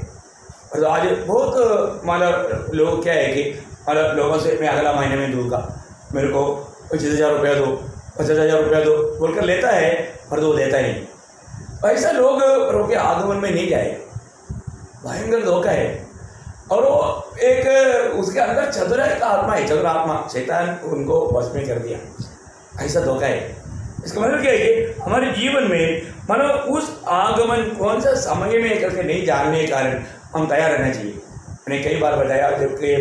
और आज बहुत मानव लोग क्या है कि मतलब लोगों से मैं अगला महीने में दूंगा, मेरे को 25,000 रुपया दो, 50,000 रुपया दो बोलकर लेता है और वो देता ही नहीं। ऐसा लोग प्रभु के आगमन में नहीं जाएगा। भयंकर धोखा है। और वो एक उसके अंदर चतुराई का आत्मा है, चतुर आत्मा, शैतान उनको वश में कर दिया। ऐसा धोखा है। इसका मतलब क्या है कि हमारे जीवन में मतलब उस आगमन कौन सा समय में करके नहीं जानने के कारण हम तैयार रहना चाहिए। मैंने कई बार बताया, जबकि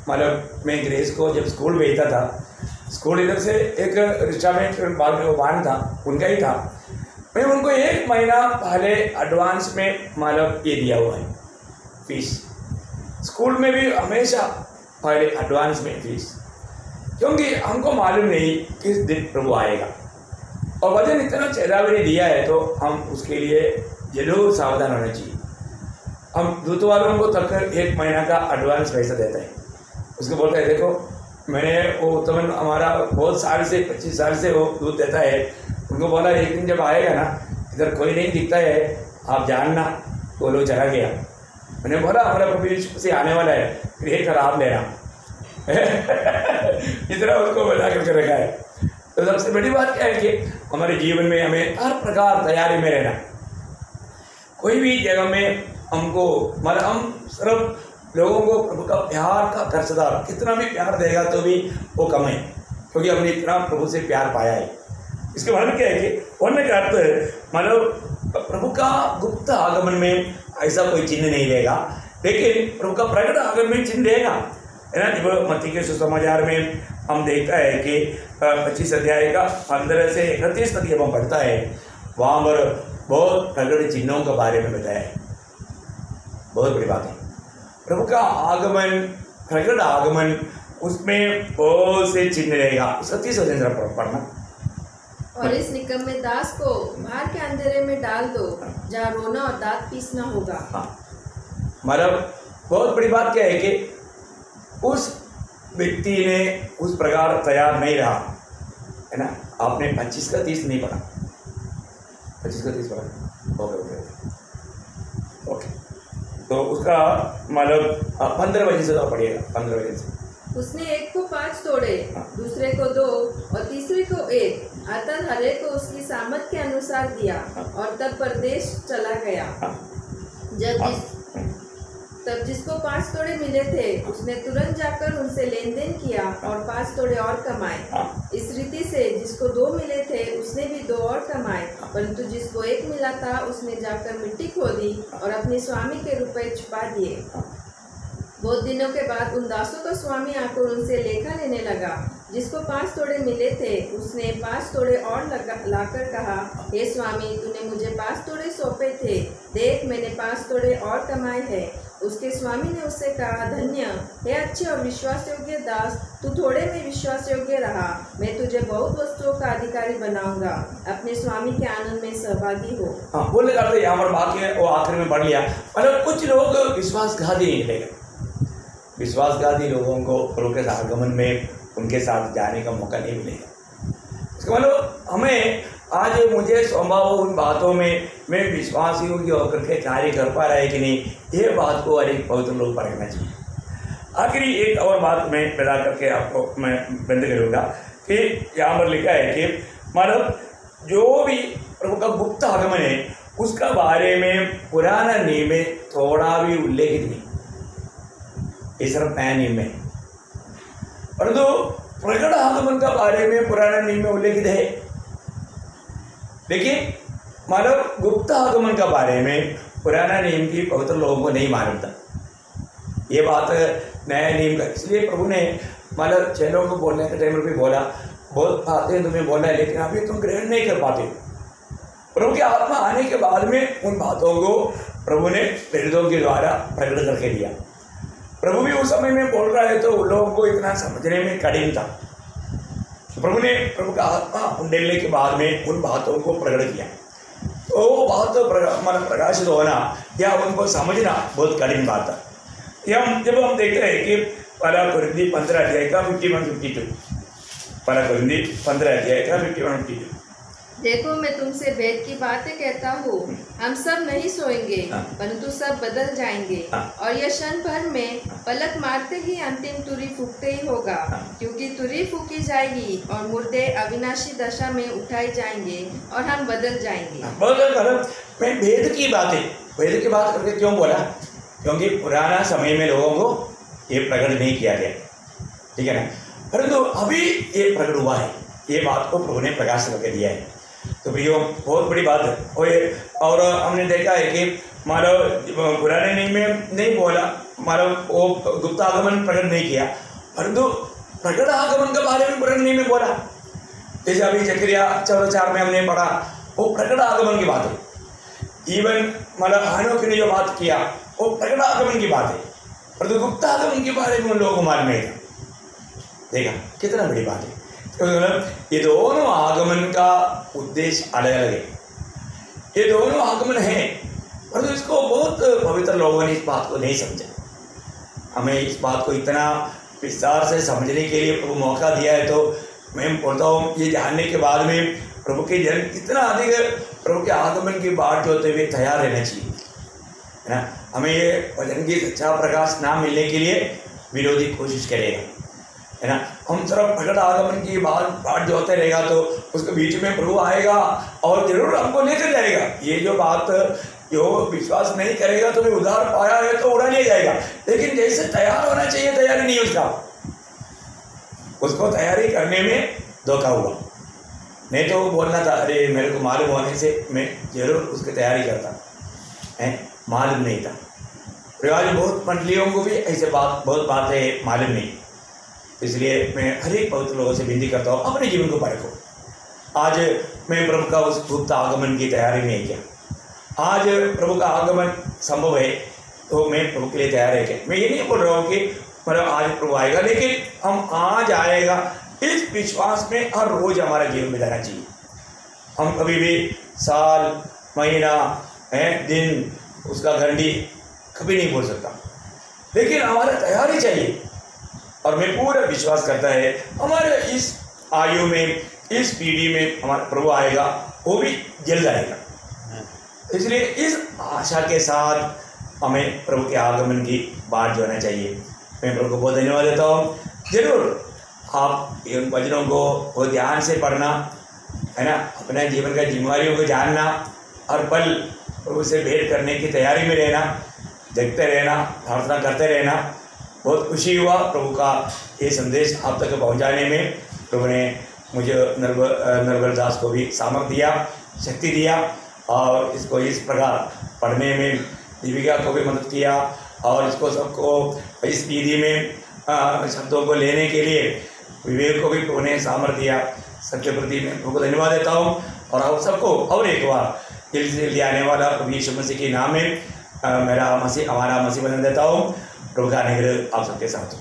मतलब मैं ग्रेस को जब स्कूल भेजता था, स्कूल इधर से एक रिक्शा में बाद में वो वाहन था उनका ही था, मैं उनको 1 महीना पहले एडवांस में मतलब ये दिया हुआ है फीस। स्कूल में भी हमेशा पहले एडवांस में फीस, क्योंकि हमको मालूम नहीं किस दिन प्रभु आएगा। और वजन इतना चेतावनी दिया है तो हम उसके लिए जरूर सावधान होना चाहिए। हम दूध वालों को तक 1 महीना का एडवांस पैसा देता है। उसको बोलता है देखो मैंने वो उत्तमन हमारा बहुत साल से 25 साल से वो दूध देता है, उनको बोला एक दिन जब आएगा ना इधर कोई नहीं दिखता है आप जानना, वो लोग चला गया। मैंने बोला हमारा प्रभु यीशु से आने वाला है, फिर एक आप लेना इतना उसको बता करके रखा है। तो सबसे बड़ी बात क्या है कि हमारे जीवन में हमें हर प्रकार तैयारी में रहना। कोई भी जगह में हमको मतलब हम सिर्फ लोगों को प्रभु का प्यार का कर्जदार, कितना भी प्यार देगा तो भी वो कम है, क्योंकि हमने इतना प्रभु से प्यार पाया है। इसके बाद क्या है कि होने का अर्थ मतलब प्रभु का गुप्त आगमन में ऐसा कोई चिन्ह नहीं रहेगा, लेकिन प्रभु का प्रकट आगमन में चिन्ह रहेगा, है ना। जब मत्ती के सुसमाचार में हम देखता है कि 25 अध्याय का 15 से 31 तक जब हम पढ़ता है, वहाँ पर बहुत प्रकट चिन्हों के बारे में बताया है। बहुत बड़ी बात है। प्रभु का आगमन, प्रकट आगमन, उसमें बहुत से चिन्ह रहेगा। 37 पढ़ना। और इस निकम्मे दास को बाहर के अंधेरे में डाल दो, जहाँ रोना और दांत पीसना होगा। हाँ, मतलब बहुत बड़ी बात क्या है कि उस व्यक्ति ने उस प्रकार तैयार नहीं रहा, है ना। आपने 25 का 30 नहीं पढ़ा, 25 का 30 पढ़ा। ओके, तो उसका मतलब 15 बजे से तो पढ़िएगा, 15 बजे से उसने एक को 5 तोड़े, दूसरे को 2 और तीसरे को 1, अर्थात हरेक को उसकी सामर्थ के अनुसार दिया, और तब परदेश चला गया। तब जिसको 5 तोड़े मिले थे उसने तुरंत जाकर उनसे लेन देन किया और 5 तोड़े और कमाए। इस रीति से जिसको 2 मिले थे उसने भी 2 और कमाए, परंतु जिसको 1 मिला था उसने जाकर मिट्टी खोदी और अपने स्वामी के रुपए छुपा दिए। बहुत दिनों के बाद उन दासों का स्वामी आकर उनसे लेखा लेने लगा। जिसको 5 तोड़े मिले थे उसने 5 तोड़े और लाकर कहा, हे स्वामी, तूने मुझे 5 तोड़े सौंपे थे, देख मैंने 5 तोड़े और कमाए हैं। उसके स्वामी ने उससे कहा, धन्य हे अच्छे और विश्वास योग्य दास, तू थोड़े में विश्वास योग्य रहा, मैं तुझे बहुत वस्तुओं का अधिकारी बनाऊंगा, अपने स्वामी के आनंद में सहभागी हो। हाँ, बोलने का यहाँ पर वाक्य वो आखिर में पढ़ लिया। मतलब कुछ लोग विश्वासघाती निकलेगा, विश्वासघाती लोगों को प्रभु के आगमन में उनके साथ जाने का मौका नहीं मिलेगा। इसका मतलब हमें आज मुझे संभव उन बातों में मैं विश्वासी योग्य होकर के कार्य कर पा रहा है कि नहीं, ये बात को अनेक पवित्र लोग परखना चाहिए। आखिरी एक और बात मैं बता करके आपको मैं बंद करूँगा कि यहाँ पर लिखा है कि मतलब जो भी प्रभु का गुप्त आगमन है उसका बारे में पुराना नियम में थोड़ा भी उल्लेखित नहीं, ये सिर्फ नया नियम में, परंतु प्रकट आगमन का बारे में पुराना नियम में उल्लेखित है। लेकिन मानव गुप्त आगमन का बारे में पुराना नियम की पवित्र लोगों को नहीं मालूम था। ये बात नया नियम का, इसलिए प्रभु ने मतलब चेलों को बोलने के टाइम पर भी बोला, बहुत बातें तुम्हें बोलना है लेकिन अभी तुम ग्रहण नहीं कर पाते। प्रभु की आत्मा आने के बाद में उन बातों को प्रभु ने प्रेरितों के द्वारा प्रकट करके दिया। प्रभु भी उस समय में बोल रहा है तो उन लोगों को इतना समझने में कठिन था। प्रभु ने प्रभु का आत्मा उंडेलने के बाद में उन बातों को प्रकट किया, तो वो बात मतलब प्रकाशित होना या उनको समझना बहुत कठिन बात था। जब हम देखते हैं कि पहला कुरिन्थी 15 अध्याय का 51-52, पहला कुरिन्थी 15 अध्याय का 51-52, देखो मैं तुमसे भेद की बातें कहता हूँ, हम सब नहीं सोएंगे परंतु सब बदल जाएंगे, और यह क्षण भर में पलक मारते ही अंतिम तुरी फूकते ही होगा, क्योंकि तुरी फूकी जाएगी और मुर्दे अविनाशी दशा में उठाए जाएंगे और हम बदल जाएंगे। मैं भेद की बात करके क्यों बोला? क्योंकि पुराना समय में लोगों को ये प्रकट नहीं किया गया, ठीक है ना, परंतु अभी ये प्रकट हुआ है, ये बात को प्रभु ने प्रकाश करके दिया है। तो प्रियो बहुत बड़ी बात है। और हमने देखा है कि मानव पुराने नियम में नहीं बोला, मानव वो गुप्त आगमन प्रकट नहीं किया, परंतु प्रकट आगमन के बारे में पुराने नियम में बोला। जैसे अभी जकरिया 14:4 में हमने पढ़ा, वो प्रकट आगमन की बात है। इवन मतलब हानोक ने जो बात किया वो प्रकट आगमन की बात है, परंतु गुप्त आगमन के बारे में उन लोगों को मालूम नहीं था। देखा कितना बड़ी बात है। तो ये दोनों आगमन का उद्देश्य अलग अलग है, ये दोनों आगमन है, परंतु इसको बहुत पवित्र लोगों ने इस बात को नहीं समझा। हमें इस बात को इतना विस्तार से समझने के लिए प्रभु मौका दिया है, तो मैं बोलता हूँ ये जानने के बाद में प्रभु के जन इतना अधिक प्रभु के आगमन की बाट होते हुए तैयार रहना चाहिए, है ना। हमें ये वचन की सच्चा प्रकाश ना मिलने के लिए विरोधी कोशिश करेगा, है ना। हम सिर्फ प्रकट आगमन की बात जो होते रहेगा तो उसके बीच में प्रभु आएगा और जरूर हमको लेकर जाएगा। ये जो बात जो विश्वास नहीं करेगा तो मैं उधार पाया है तो उड़ा लिया जाएगा, लेकिन जैसे तैयार होना चाहिए तैयारी नहीं उसको तैयारी करने में धोखा हुआ। नहीं तो वो बोलना था, अरे मेरे को मालूम होने से मैं जरूर उसकी तैयारी करता है, मालूम नहीं था। आज बहुत मंडलियों को भी ऐसे बहुत बातें मालूम नहीं, इसलिए मैं हर एक पवित्र लोगों से विनती करता हूँ अपने जीवन को परखो। आज मैं प्रभु का उस गुप्त आगमन की तैयारी में क्या, आज प्रभु का आगमन संभव है तो मैं प्रभु के लिए तैयार है क्या। मैं ये नहीं बोल रहा हूँ कि मतलब आज प्रभु आएगा, लेकिन हम आज आएगा इस विश्वास में हर रोज हमारा जीवन बिताना चाहिए। हम कभी भी साल महीना दिन उसका घंटी कभी नहीं बोल सकता, लेकिन हमारा तैयारी चाहिए। और मैं पूरा विश्वास करता है हमारे इस आयु में इस पीढ़ी में हमारा प्रभु आएगा, वो भी जल्द आएगा। इसलिए इस आशा के साथ हमें प्रभु के आगमन की बात जोड़ना चाहिए। मैं प्रभु को बहुत धन्यवाद देता हूँ। जरूर आप इन वचनों को वो ध्यान से पढ़ना है ना, अपने जीवन का जिम्मेदारियों को जानना, हर पल प्रभु से भेंट करने की तैयारी में रहना, जगते रहना, प्रार्थना करते रहना। बहुत खुशी हुआ प्रभु का ये संदेश आप तक पहुंचाने में। प्रभु ने मुझे नरवर दास को भी सामर्थ्य दिया, शक्ति दिया, और इसको इस प्रकार पढ़ने में दीपिका को भी मदद किया, और इसको सबको इस विधि में शब्दों को लेने के लिए विवेक को भी प्रभु ने सामर्थ्य दिया। सबके प्रति मैं प्रभु को धन्यवाद देता हूँ, और आप सबको और एक बार जल्दी से जल्दी आने वाला प्रभु यीशु मसीह के नाम में हमारा मसीह वचन देता हूँ। प्रभु का अनुग्रह आप सबके साथ हो।